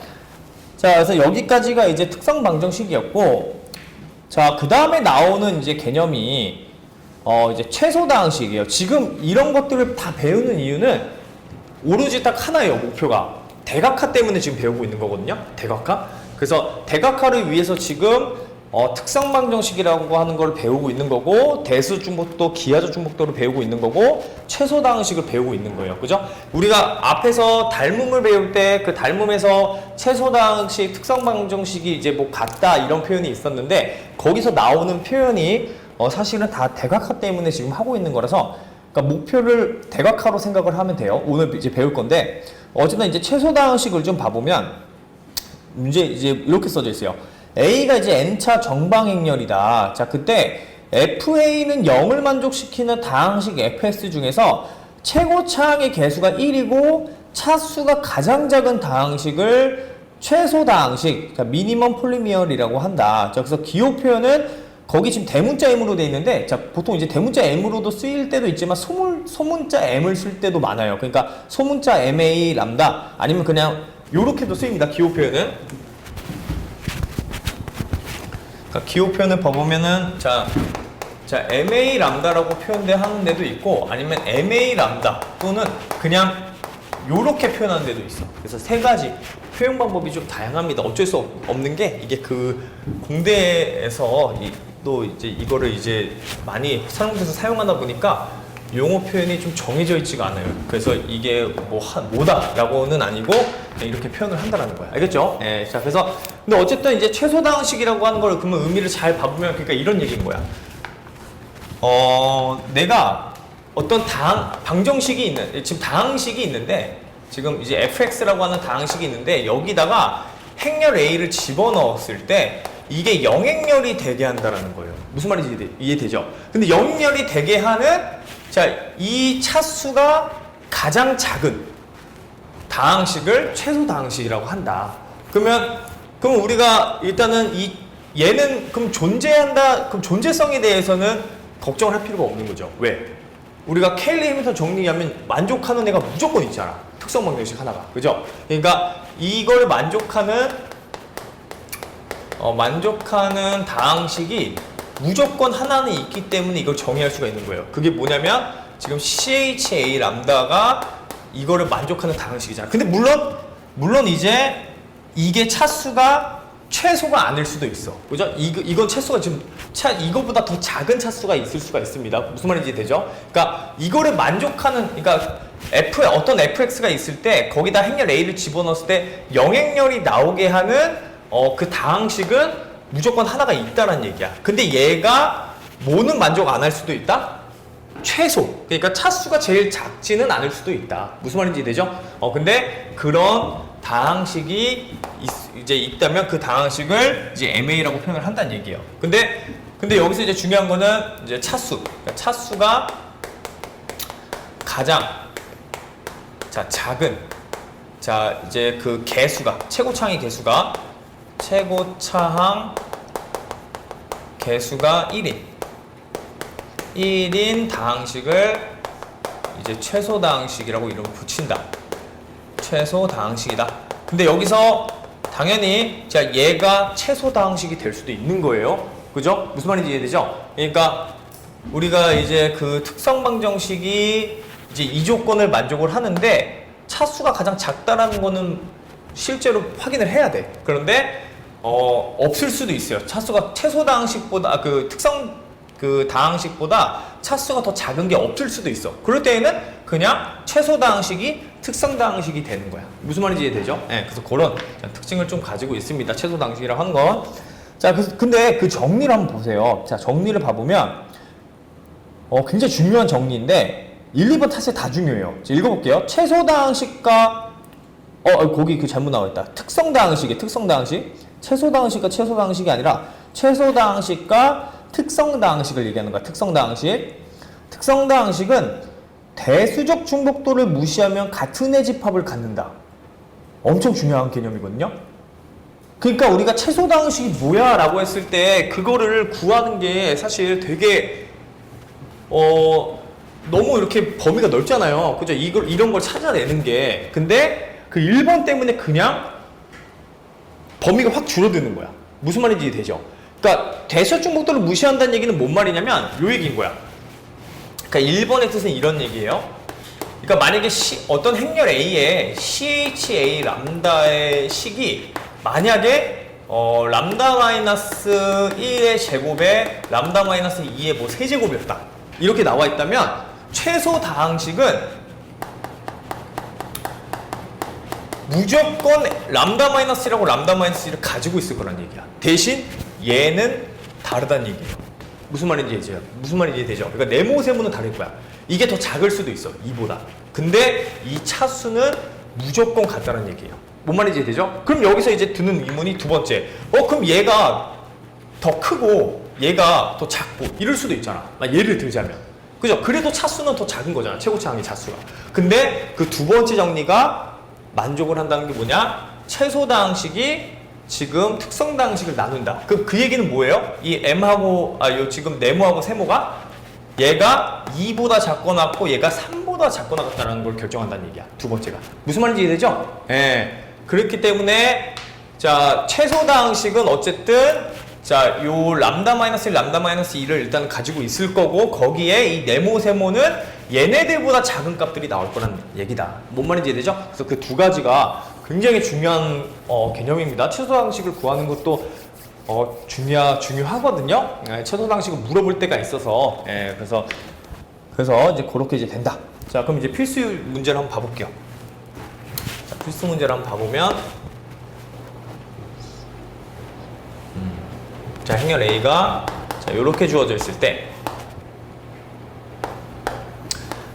자, 그래서 여기까지가 이제 특성 방정식이었고, 자, 그 다음에 나오는 이제 개념이, 이제 최소다항식이에요. 지금 이런 것들을 다 배우는 이유는 오로지 딱 하나예요, 목표가. 대각화 때문에 지금 배우고 있는 거거든요. 대각화. 그래서 대각화를 위해서 지금 특성 방정식이라고 하는 걸 배우고 있는 거고, 대수 중복도, 기하적 중복도를 배우고 있는 거고, 최소다항식을 배우고 있는 거예요. 그죠? 우리가 앞에서 닮음을 배울 때 그 닮음에서 최소다항식, 특성 방정식이 이제 뭐 같다 이런 표현이 있었는데, 거기서 나오는 표현이 사실은 다 대각화 때문에 지금 하고 있는 거라서, 그러니까 목표를 대각화로 생각을 하면 돼요. 오늘 이제 배울 건데, 어쨌든 이제 최소다항식을 좀 봐보면, 문제 이제 이렇게 써져 있어요. A가 이제 n차 정방행렬이다. 자, 그때 FA는 0을 만족시키는 다항식 fx 중에서 최고차항의 개수가 1이고 차수가 가장 작은 다항식을 최소다항식, 자, 미니멈 폴리미얼이라고 한다. 자, 그래서 기호 표현은 거기 지금 대문자 m으로 돼 있는데, 자, 보통 이제 대문자 m으로도 쓰일 때도 있지만 소문자 m을 쓸 때도 많아요. 그러니까 소문자 ma 람다 아니면 그냥 요렇게도 쓰입니다. 기호 표현은. 그러니까 기호 표현을 봐보면은, 자, MA 람다라고 표현하는 데도 있고, 아니면 MA 람다 또는 그냥 요렇게 표현하는 데도 있어. 그래서 세 가지 표현 방법이 좀 다양합니다. 어쩔 수 없는 게, 이게 그 공대에서 또 이제 이거를 이제 많이 설문에서 사용하다 보니까 용어 표현이 좀 정해져 있지가 않아요. 그래서 이게 뭐다라고는 아니고 그냥 이렇게 표현을 한다라는 거야. 알겠죠? 예. 자, 그래서 근데 어쨌든 이제 최소다항식이라고 하는 걸 그러면 의미를 잘 봐보면, 그러니까 이런 얘기인 거야. 내가 어떤 방정식이 있는, 지금 다항식이 있는데, 지금 이제 fx라고 하는 다항식이 있는데, 여기다가 행렬 a를 집어넣었을 때 이게 영행렬이 되게 한다라는 거예요. 무슨 말인지 이해되죠? 근데 영행렬이 되게 하는, 자, 이 차수가 가장 작은 다항식을 최소다항식이라고 한다. 그럼 우리가 일단은 얘는 그럼 존재한다, 그럼 존재성에 대해서는 걱정을 할 필요가 없는 거죠. 왜? 우리가 케일리 해밀턴 정리하면 만족하는 애가 무조건 있잖아. 특성 방정식 하나가. 그죠? 그러니까 이걸 만족하는 다항식이 무조건 하나는 있기 때문에 이걸 정의할 수가 있는 거예요. 그게 뭐냐면 지금 CHA 람다가 이거를 만족하는 다항식이잖아. 근데 물론 이제 이게 차수가 최소가 아닐 수도 있어. 그죠? 이건 차수가 지금 이거보다 더 작은 차수가 있을 수가 있습니다. 무슨 말인지 되죠? 그러니까 이거를 만족하는, 그러니까 어떤 fx가 있을 때 거기다 행렬 a를 집어넣었을 때 영행렬이 나오게 하는 그 다항식은 무조건 하나가 있다라는 얘기야. 근데 얘가 뭐는 만족 안 할 수도 있다? 최소. 그러니까 차수가 제일 작지는 않을 수도 있다. 무슨 말인지 되죠? 근데 그런 다항식이 이제 있다면 그 다항식을 이제 MA라고 표현을 한다는 얘기예요. 근데 근데 여기서 이제 중요한 거는 이제 차수. 그러니까 차수가 가장 작은 이제 그 개수가 최고차항의 개수가 최고차항 개수가 1인 다항식을 이제 최소다항식이라고 이름을 붙인다. 최소다항식이다. 근데 여기서 당연히 얘가 최소다항식이 될 수도 있는 거예요. 그죠? 무슨 말인지 이해되죠? 그러니까 우리가 이제 그 특성방정식이 이제 이 조건을 만족을 하는데 차수가 가장 작다라는 거는 실제로 확인을 해야 돼. 그런데 없을 수도 있어요. 차수가 최소다항식보다 그 다항식보다 차수가 더 작은 게 없을 수도 있어. 그럴 때에는 그냥 최소다항식이 특성다항식이 되는 거야. 무슨 말인지 이해되죠? 네, 그래서 그런 특징을 좀 가지고 있습니다. 최소다항식이라고 하는 건. 자, 근데 그 정리를 한번 보세요. 자, 정리를 봐보면 굉장히 중요한 정리인데 1, 2번 사실 다 중요해요. 자, 읽어볼게요. 최소다항식과 거기 그 잘못 나와 있다. 특성다항식이에요. 특성다항식. 최소다항식과 최소다항식이 아니라 최소다항식과 특성다항식을 얘기하는 거야. 특성다항식. 특성다항식은 대수적 중복도를 무시하면 같은 의 집합을 갖는다. 엄청 중요한 개념이거든요. 그러니까 우리가 최소다항식이 뭐야? 라고 했을 때 그거를 구하는 게 사실 되게 너무 이렇게 범위가 넓잖아요. 그죠? 이런 걸 찾아내는 게. 근데 그 1번 때문에 그냥 범위가 확 줄어드는 거야. 무슨 말인지 되죠? 그러니까 대수적 중복도를 무시한다는 얘기는 뭔 말이냐면 요 얘기인 거야. 그러니까 1번의 뜻은 이런 얘기예요. 그러니까 만약에 어떤 행렬 A에 CHA 람다의 식이 만약에 람다 마이너스 1의 제곱에 람다 마이너스 2의 뭐 세제곱이었다. 이렇게 나와 있다면 최소 다항식은 무조건 람다 마이너스라고 람다 마이너스 1을 가지고 있을 거란 얘기야. 대신 얘는 다르다는 얘기예요. 무슨 말인지 이해되죠? 그러니까 네모 세모는 다를 거야. 이게 더 작을 수도 있어. 2보다. 근데 이 차수는 무조건 같다는 얘기예요. 뭔 말인지 이해되죠? 그럼 여기서 이제 드는 의문이 두 번째. 그럼 얘가 더 크고 얘가 더 작고 이럴 수도 있잖아. 예를 들자면. 그죠? 그래도 차수는 더 작은 거잖아. 최고차항의 차수가. 근데 그 두 번째 정리가 만족을 한다는 게 뭐냐? 최소다항식이 지금 특성다항식을 나눈다. 그 얘기는 뭐예요? 이 M하고, 요 지금 네모하고 세모가 얘가 2보다 작거나 같고 얘가 3보다 작거나 같다는 걸 결정한다는 얘기야. 두 번째가. 무슨 말인지 이해되죠? 예. 그렇기 때문에, 최소다항식은 어쨌든, 요 람다 마이너스 1, 람다 마이너스 2를 일단 가지고 있을 거고, 거기에 이 네모, 세모는 얘네들보다 작은 값들이 나올 거란 얘기다. 뭔 말인지 이해되죠? 그래서 그 두 가지가 굉장히 중요한 개념입니다. 최소다항식을 구하는 것도 중요하거든요. 최소다항식을 물어볼 때가 있어서 그래서 이제 그렇게 이제 된다. 자, 그럼 이제 필수 문제를 한번 봐볼게요. 자, 필수 문제를 한번 봐보면 자, 행렬 A가 이렇게 주어져 있을 때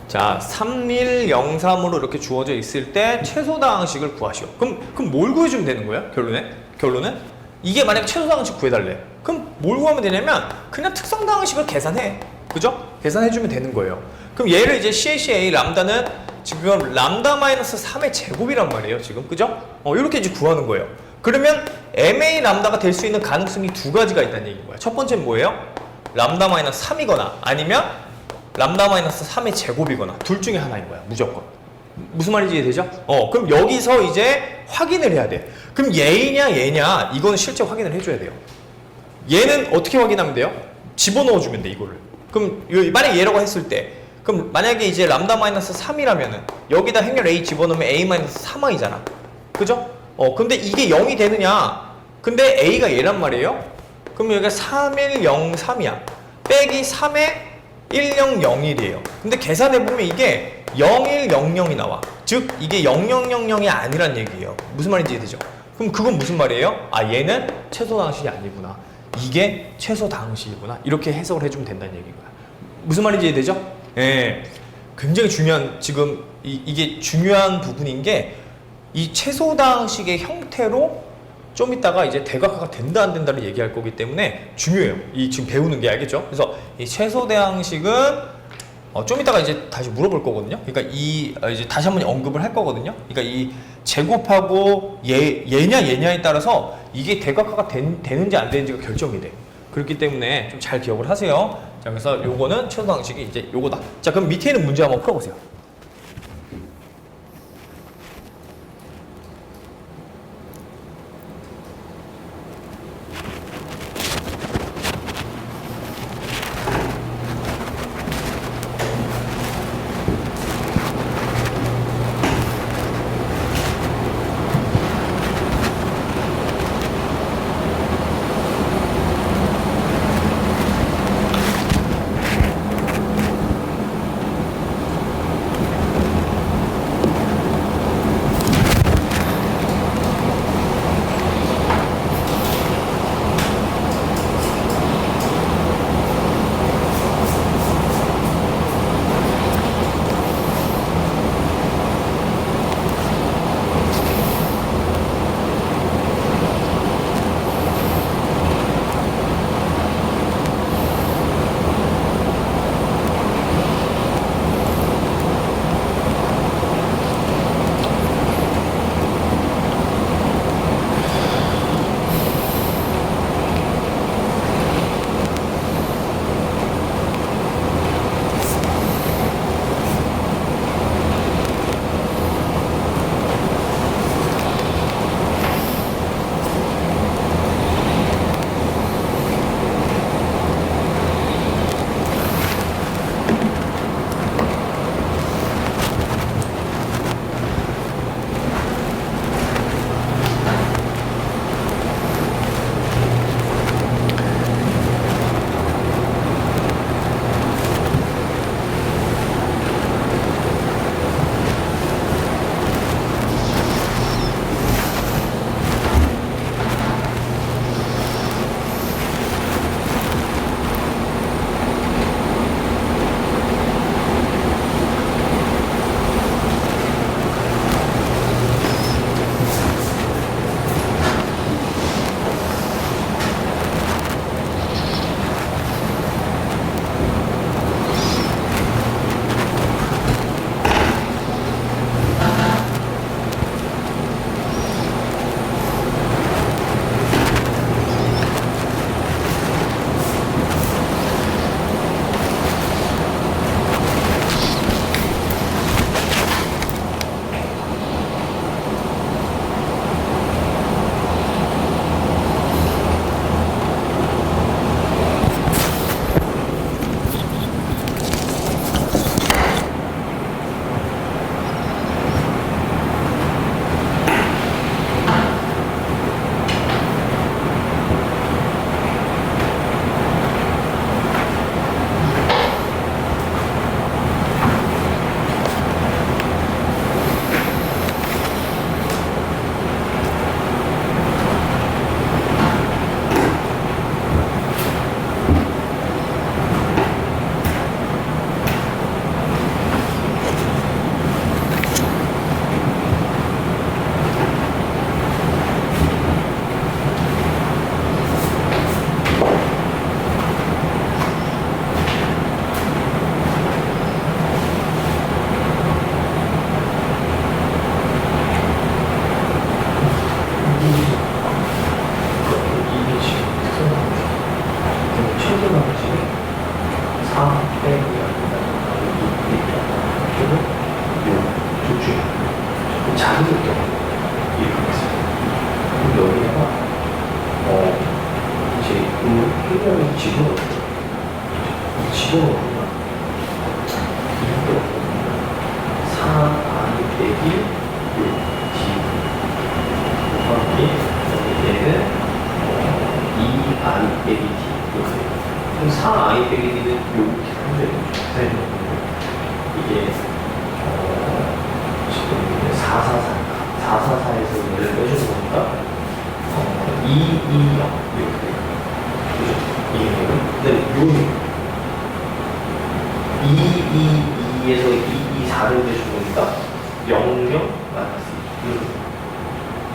자, 3103으로 이렇게 주어져 있을 때 최소다항식을 구하시오. 그럼 뭘 구해주면 되는 거예요? 결론은? 이게 만약에 최소다항식 구해달래. 그럼 뭘 구하면 되냐면 그냥 특성다항식을 계산해. 그죠? 계산해주면 되는 거예요. 그럼 얘를 이제 CHA 람다는 지금 람다 마이너스 3의 제곱이란 말이에요. 지금. 그죠? 이렇게 이제 구하는 거예요. 그러면 MA 람다가 될 수 있는 가능성이 두 가지가 있다는 얘기인 거야. 첫 번째는 뭐예요? 람다 마이너스 3이거나 아니면 람다 마이너스 3의 제곱이거나 둘 중에 하나인 거야. 무조건. 무슨 말인지 이해되죠? 그럼 여기서 이제 확인을 해야 돼. 그럼 얘냐 이거는 실제 확인을 해줘야 돼요. 얘는 어떻게 확인하면 돼요? 집어넣어주면 돼, 이거를. 그럼 만약에 얘라고 했을 때 그럼 만약에 이제 람다 마이너스 3이라면은 여기다 행렬 A 집어넣으면 A 마이너스 3이잖아. 그죠? 근데 이게 0이 되느냐? 근데 A가 얘란 말이에요? 그럼 여기가 3103이야. 빼기 3에 1001이에요. 근데 계산해보면 이게 0100이 나와. 즉 이게 0000이 아니란 얘기예요. 무슨 말인지 이해되죠? 그럼 그건 무슨 말이에요? 얘는 최소다항식이 아니구나. 이게 최소다항식이구나. 이렇게 해석을 해주면 된다는 얘기인 거야. 무슨 말인지 이해되죠? 예. 굉장히 중요한, 지금 이게 중요한 부분인 게 이 최소다항식의 형태로 좀 이따가 이제 대각화가 된다 안 된다를 얘기할 거기 때문에 중요해요. 이 지금 배우는 게 알겠죠? 그래서 이 최소대항식은 좀 이따가 이제 다시 물어볼 거거든요. 그러니까 이제 다시 한번 언급을 할 거거든요. 그러니까 이 제곱하고 얘냐에 따라서 이게 대각화가 되는지 안 되는지가 결정이 돼. 그렇기 때문에 좀 잘 기억을 하세요. 자, 그래서 요거는 최소대항식이 이제 요거다. 자, 그럼 밑에 있는 문제 한번 풀어보세요.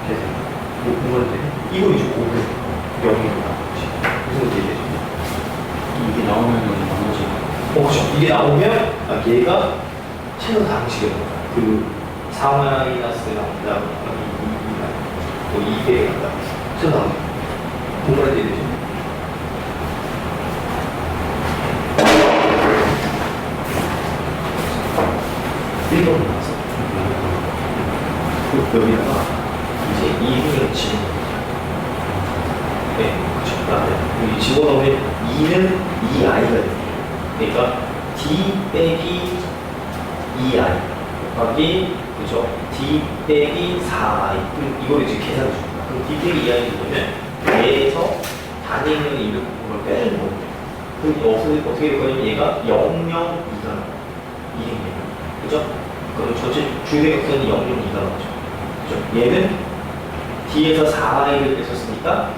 그래서 이거는 이거 이제 5는 0이구나. 무슨 문제지? 이게 나오면 나머지 그렇죠. 이게 나오면 얘가 최소 다항식이에요. 그 4 마이너스 람다 뭐 2배 간다. 최소 다항식. 공부할 때 되죠. 일본으로 나와서 여기다가 이제 2를 집어넣어요. 네, 그렇죠. 그다음에 여기 집어넣으면 2는 2i가 됩니다. 그러니까 d 빼기 2i 곱하기 그죠? d 빼기 4i 이걸 이제 계산해 줍니다. 그럼 d 빼기 2i는 뭐냐면 얘에서 단위 있는 2를 빼주는 겁니다. 그럼 어떻게 될 거냐면 얘가 0, 0, 2가 나와요. 2입니다. 그죠? 그럼 전체 주대각선이 0, 0, 2가 나오죠. 그죠? 얘는 d에서 4i를 뺐었으니까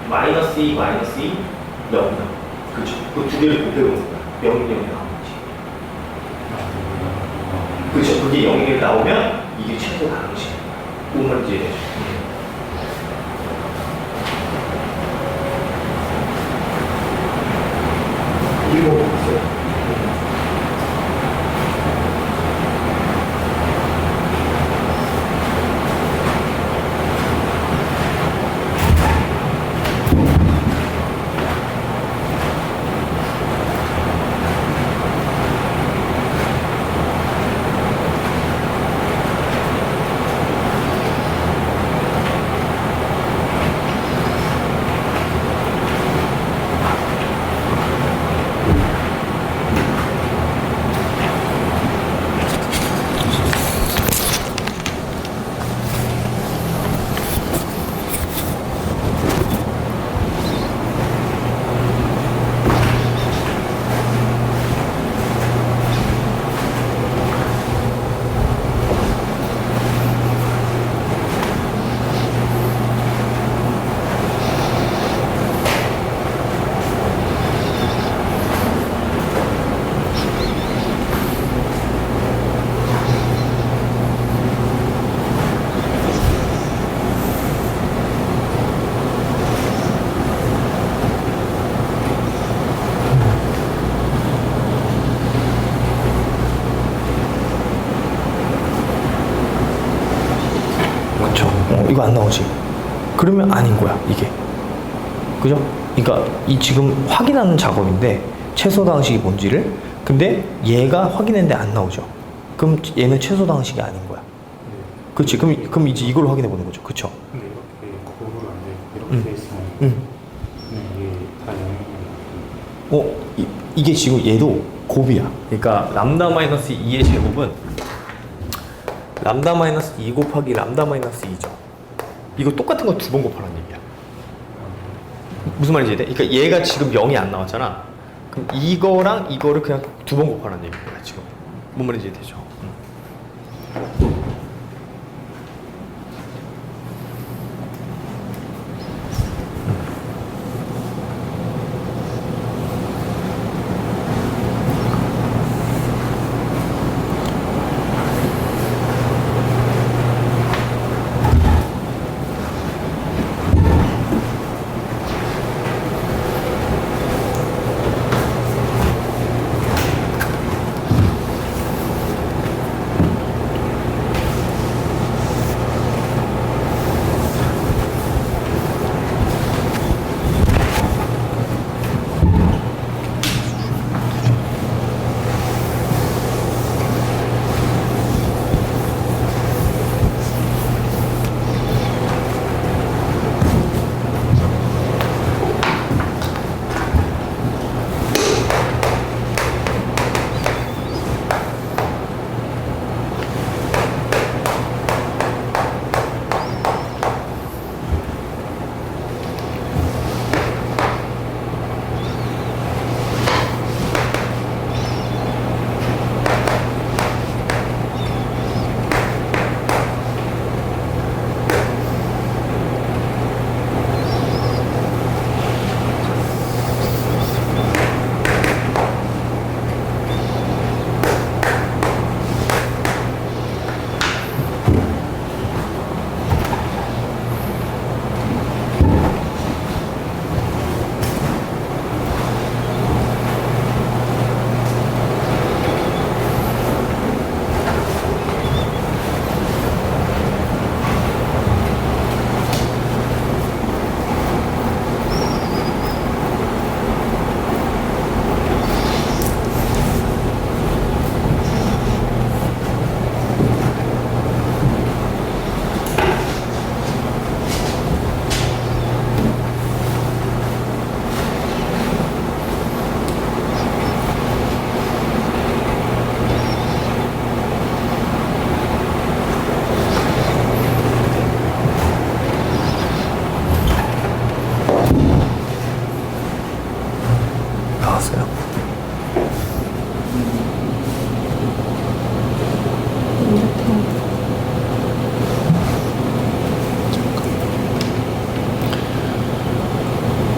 마이너스 2, 마이너스 2, 0, 0. 그죠? 그 두 개를 곱해보는 거야. 0, 0이 나오는 거지. 그죠? 그게 0이 나오면 이게 최소 다항식. 뭔 말인지 이해되죠? 이거 보세요. 이거 안 나오지. 그러면 아닌 거야 이게. 그죠? 그러니까 이 지금 확인하는 작업인데 최소 다항식이 뭔지를. 근데 얘가 확인했는데 안 나오죠. 그럼 얘는 최소 다항식이 아닌 거야. 그렇지. 그럼 이제 이걸 확인해 보는 거죠. 그쵸? 근데 이렇게 고루가 안 되고 이렇게 돼 있으면 이게 다 영향이 이게 지금 얘도 곱이야. 그러니까 람다 마이너스 2의 제곱은 람다 마이너스 2 곱하기 람다 마이너스 2죠. 이거 똑같은 거 두 번 곱하라는 얘기야. 무슨 말인지 이해돼? 그러니까 얘가 지금 0이 안 나왔잖아. 그럼 이거랑 이거를 그냥 두 번 곱하라는 얘기야 지금. 뭔 말인지 이해되죠?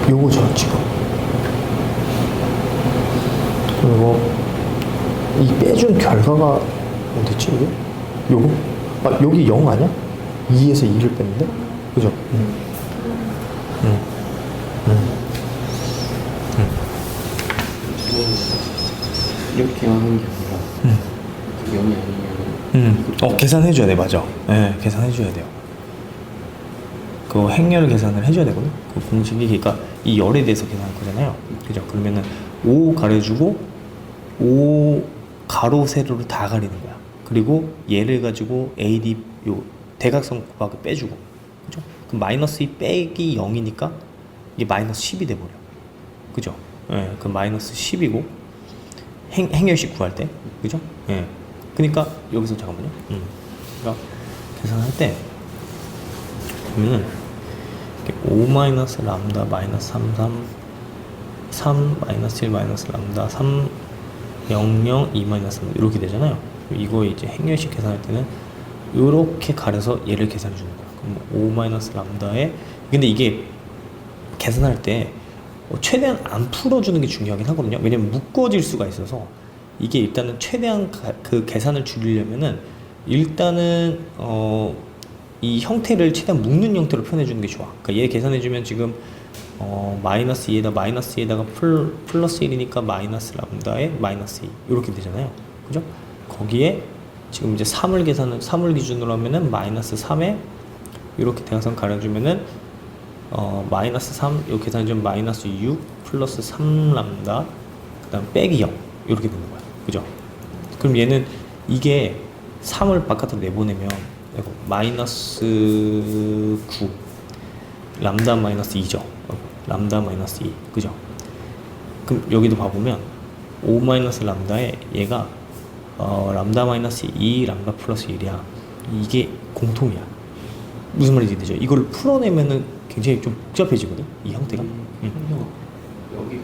요거죠 지금. 그리고 이 빼준 결과가 어딨지 이게? 요거? 아 여기 0 아니야? 2에서 2를 뺐는데? 그죠? 이렇게 하는 게 아니라 그 0이 아니면 계산해줘야 돼, 맞아. 네, 계산해줘야 돼요. 그 행렬 계산을 해줘야 되거든. 그 공식이 그러니까 이 열에 대해서 계산할 거잖아요. 그죠? 그러면은 5 가려주고 5 가로 세로를 다 가리는 거야. 그리고 얘를 가지고 AD 요 대각선 곱하기 빼주고, 그죠? 그럼 마이너스 2 빼기 0이니까 이게 마이너스 10이 돼버려. 그죠? 예, 그 마이너스 10이고 행렬식 구할 때, 그죠? 예. 그러니까 여기서 잠깐만요. 그러니까 계산할 때 보면은 5 마이너스 람다 마이너스 3 마이너스 1 마이너스 람다 3 0 0 2 마이너스 3 이렇게 되잖아요. 이거 이제 행렬식 계산할 때는 이렇게 가려서 얘를 계산해 주는 거야. 그럼 5 마이너스 람다에 근데 이게 계산할 때 최대한 안 풀어주는 게 중요하긴 하거든요. 왜냐면 묶어질 수가 있어서 이게 일단은 최대한 그 계산을 줄이려면은 일단은 이 형태를 최대한 묶는 형태로 표현해주는 게 좋아. 그러니까 얘 계산해주면 지금 마이너스 2에다 마이너스 2에다가 플러스 1이니까 마이너스 람다에 마이너스 2 이렇게 되잖아요. 그죠? 거기에 지금 이제 3을 기준으로 하면은 마이너스 3에 이렇게 대각선 가려주면은 마이너스 3 이렇게 계산해주면 마이너스 6 플러스 3 람다 그 다음 빼기 0 이렇게 되는 거야. 그죠? 그럼 얘는 이게 3을 바깥으로 내보내면 마이너스 9 람다 마이너스 2죠. 람다 마이너스 2 그죠? 그럼 여기도 봐보면 5 마이너스 람다에 얘가 람다 마이너스 2 람다 플러스 1이야. 이게 공통이야. 무슨 말인지 되죠? 이걸 풀어내면은 굉장히 좀 복잡해지거든 이 형태가. 여기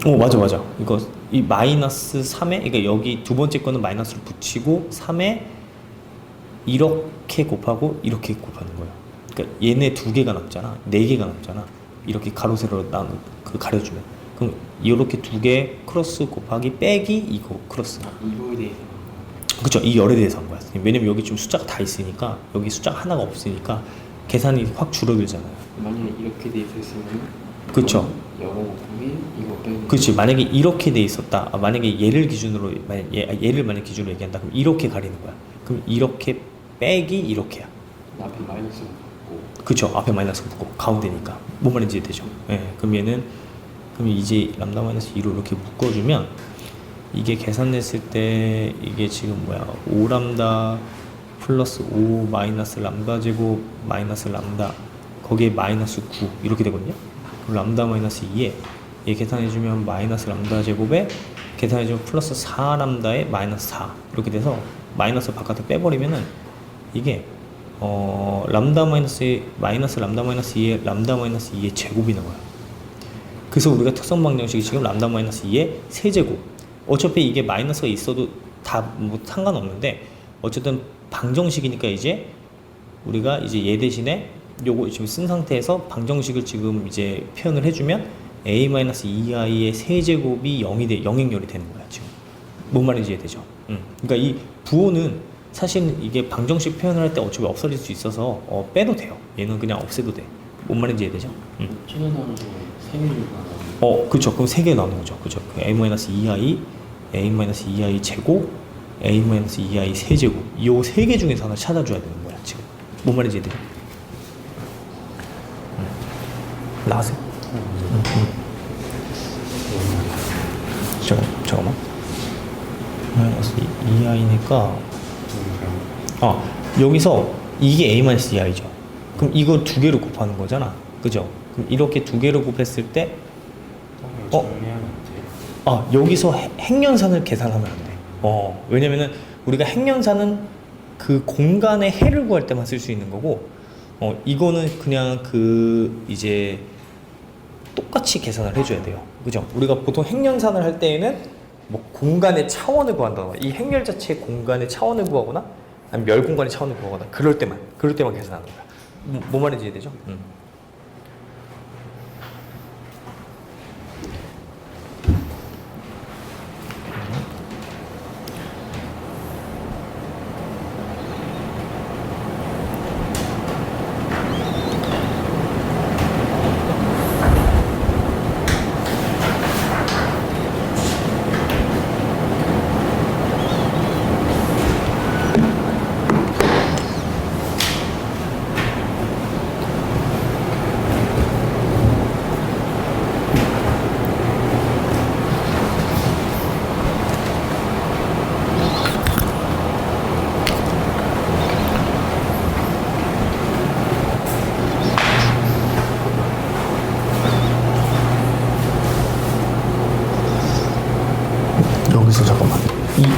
빼기 맞아. 이거 이 마이너스 3에 그러니까 여기 두 번째 거는 마이너스를 붙이고 3에 이렇게 곱하고 이렇게 곱하는 거예요. 그러니까 얘네 두 개가 남잖아. 네 개가 남잖아. 이렇게 가로 세로로 그 가려주면 그럼 이렇게 두 개 크로스 곱하기 빼기 이거 크로스. 이거에 대해서 그쵸? 이 열에 대해서 한 거야. 왜냐면 여기 지금 숫자가 다 있으니까 여기 숫자가 하나가 없으니까 계산이 확 줄어들잖아요. 만약에 이렇게 돼 있었으면 그쵸? 영어 곱하기 이거 빼기 그렇지. 만약에 이렇게 돼 있었다. 만약에 얘를 기준으로 얘를 만약 기준으로 얘기한다. 그럼 이렇게 가리는 거야. 그럼 이렇게 빼기 이렇게야. 앞에 마이너스 붙고 그쵸? 앞에 마이너스 붙고 가운데니까 뭔 말인지 되죠? 예. 그럼 얘는 그럼 이제 람다 마이너스 2로 이렇게 묶어주면 이게 계산했을 때 이게 지금 5람다 플러스 5 마이너스 람다 제곱 마이너스 람다 거기에 마이너스 9 이렇게 되거든요. 람다 마이너스 2에 얘 계산해주면 마이너스 람다 제곱에 계산해주면 플러스 4람다에 마이너스 4 이렇게 돼서 마이너스 바깥에 빼버리면은 이게 람다 마이너스 람다 마이너스 2에 람다 마이너스 2의 제곱이 나와요. 그래서 우리가 특성 방정식이 지금 람다 마이너스 2의 세제곱 어차피 이게 마이너스가 있어도 다 뭐 상관없는데 어쨌든 방정식이니까 이제 우리가 이제 얘 대신에 요거 지금 쓴 상태에서 방정식을 지금 이제 표현을 해주면 a-2i의 세제곱이 0행렬이 되는 거야 지금. 뭔 말인지 이해되죠? 그러니까 이 부호는 사실 이게 방정식 표현을 할 때 어차피 없어질 수 있어서 빼도 돼요. 얘는 그냥 없애도 돼. 뭔 말인지 이해되죠? 최대한으로 3개가 나오는 그쵸. 그럼 3개 나오는 거죠. 그죠. a-2i, a-2i 제곱, a-2i 세제곱. 이 3개 중에서 하나 찾아줘야 되는 거야 지금. 뭔 말인지 이해되죠? 나가세요. 잠깐만. 마이너스 2i니까 여기서 이게 a-2i죠. 그럼 이거 두 개로 곱하는 거잖아. 그죠? 그럼 이렇게 두 개로 곱했을 때 여기서 행연산을 계산하면 안 돼. 왜냐면은 우리가 행연산은 그 공간의 해를 구할 때만 쓸 수 있는 거고 이거는 그냥 이제 똑같이 계산을 해줘야 돼요. 그죠? 우리가 보통 행렬산을 할 때에는 뭐 공간의 차원을 구한다거나 이 행렬 자체의 공간의 차원을 구하거나 아니면 멸 공간의 차원을 구하거나 그럴 때만 계산하는 거야. 뭔 말인지 이해되죠?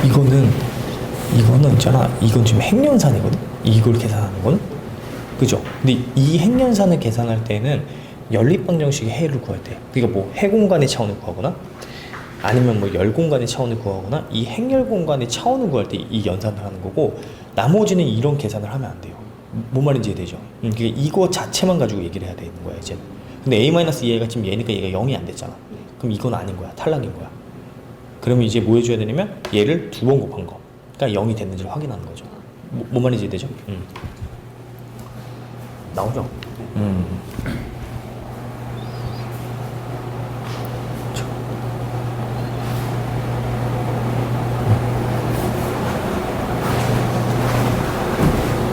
이거는 있잖아. 이건 지금 핵연산이거든. 이걸 계산하는 건, 그죠? 근데 이 핵연산을 계산할 때는 연립방정식의 해를 구할 때, 그러니까 뭐 해공간의 차원을 구하거나 아니면 뭐 열공간의 차원을 구하거나 이 핵열공간의 차원을 구할 때 이 연산을 하는 거고, 나머지는 이런 계산을 하면 안 돼요. 뭔 말인지 이해되죠? 그러니까 이거 자체만 가지고 얘기를 해야 되는 거야 이제. 근데 a-2a가 지금 얘니까 얘가 0이 안 됐잖아. 그럼 이건 아닌 거야. 탈락인 거야. 그러면 이제 뭐 해줘야 되냐면 얘를 2번 곱한 거, 그러니까 0이 됐는지를 확인하는 거죠. 뭔 말인지 이해되죠? 나오죠?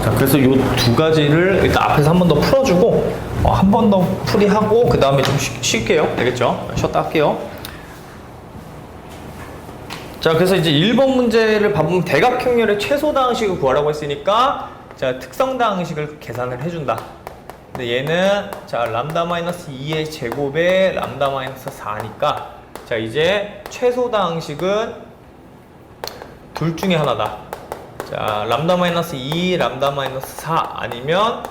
자, 그래서 요 두 가지를 일단 앞에서 한 번 더 풀어주고 한 번 더 풀이하고 그 다음에 좀 쉴게요. 알겠죠? 쉬었다 할게요. 자, 그래서 이제 1번 문제를 봐보면 대각형렬의 최소다항식을 구하라고 했으니까 자, 특성다항식을 계산을 해준다. 근데 얘는 자 람다-2의 제곱에 람다-4니까 자 이제 최소다항식은 둘 중에 하나다. 자 람다-2, 람다-4 아니면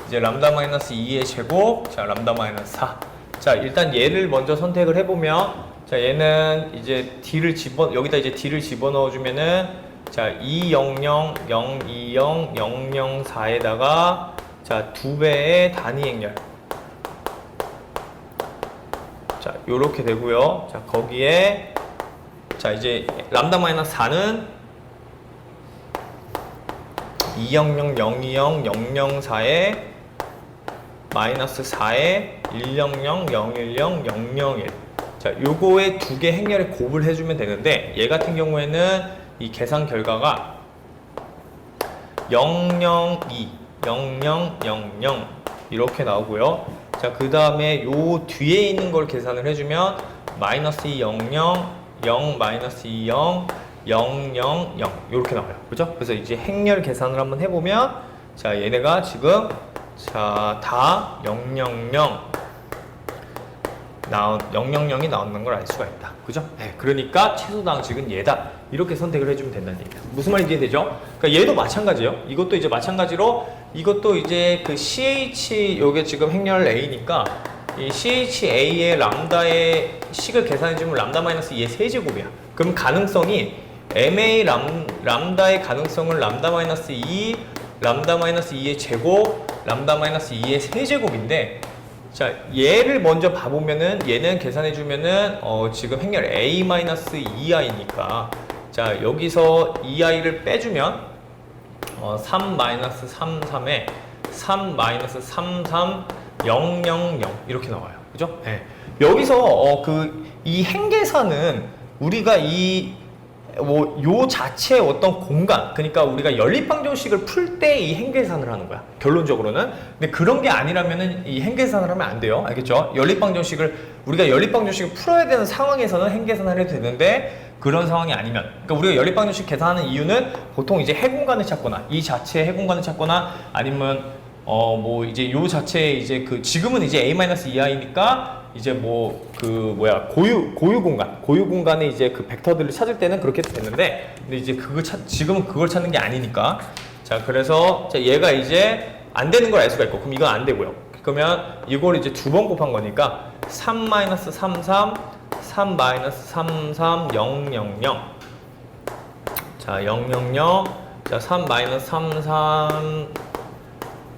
이제 람다-2의 제곱, 자 람다-4. 자 일단 얘를 먼저 선택을 해보면 자 얘는 이제 여기다 이제 d를 집어넣어 주면은 자 200, 020, 004에다가 자 2배의 단위 행렬. 자 요렇게 되고요. 자 거기에 자 이제 람다-4는 200, 020, 004에 마이너스 4에 100, 010, 001. 자, 요거에 두 개 행렬에 곱을 해주면 되는데 얘 같은 경우에는 이 계산 결과가 002, 0000 이렇게 나오고요. 자, 그 다음에 요 뒤에 있는 걸 계산을 해주면 마이너스 200, 0 마이너스 20, 000 이렇게 나와요. 그죠? 그래서 이제 행렬 계산을 한번 해보면 자 얘네가 지금 자 다 000이 나오는 걸 알 수가 있다. 그죠? 네, 그러니까 최소다항식은 얘다. 이렇게 선택을 해주면 된다는 얘기다. 무슨 말인지 이해되죠? 그러니까 얘도 마찬가지예요. 이것도 이제 마찬가지로 이것도 이제 그 CH 요게 지금 행렬 A니까 이 CHA의 람다의 식을 계산해주면 람다-2의 세제곱이야. 그럼 가능성이 MA 람다의 가능성은 람다-2, 람다-2의 제곱, 람다-2의 세제곱인데 자 얘를 먼저 봐보면은 얘는 계산해주면은 지금 행렬 A-2i니까 자 여기서 2i를 빼주면 3-33에 3-33 000 이렇게 나와요. 그죠? 네. 여기서 이 행계산은 우리가 요 자체의 어떤 공간, 그러니까 우리가 연립방정식을 풀 때 이 행계산을 하는 거야. 결론적으로는. 근데 그런 게 아니라면은 이 행계산을 하면 안 돼요. 알겠죠? 우리가 연립방정식을 풀어야 되는 상황에서는 행계산을 해도 되는데 그런 상황이 아니면, 그러니까 우리가 연립방정식 계산하는 이유는 보통 이제 해공간을 찾거나 이 자체의 해공간을 찾거나 아니면 뭐 이제 요 자체에 이제 지금은 이제 A-2i니까 이제 고유 공간에 이제 그 벡터들을 찾을 때는 그렇게 해도 되는데 근데 이제 지금은 그걸 찾는 게 아니니까 자 그래서 자 얘가 이제 안 되는 걸 알 수가 있고 그럼 이건 안 되고요. 그러면 이걸 이제 두 번 곱한 거니까 3-33 3-33 000 자 000 자 3-33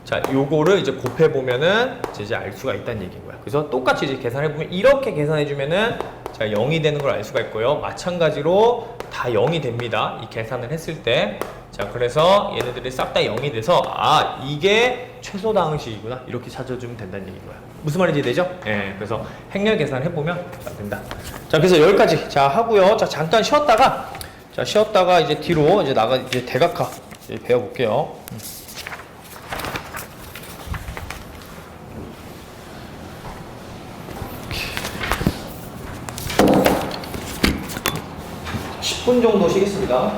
자, 요거를 이제 곱해보면은 이제 알 수가 있다는 얘기인 거야. 그래서 똑같이 이제 계산해보면 이렇게 계산해주면은 자, 0이 되는 걸 알 수가 있고요. 마찬가지로 다 0이 됩니다. 이 계산을 했을 때. 자, 그래서 얘네들이 싹 다 0이 돼서 이게 최소다항식이구나. 이렇게 찾아주면 된다는 얘기인 거야. 무슨 말인지 되죠? 예, 그래서 행렬 계산해보면 자, 된다. 자, 그래서 여기까지 자, 하고요. 자, 잠깐 쉬었다가 이제 뒤로 이제 이제 대각화 이제 배워볼게요. 10분 정도 쉬겠습니다.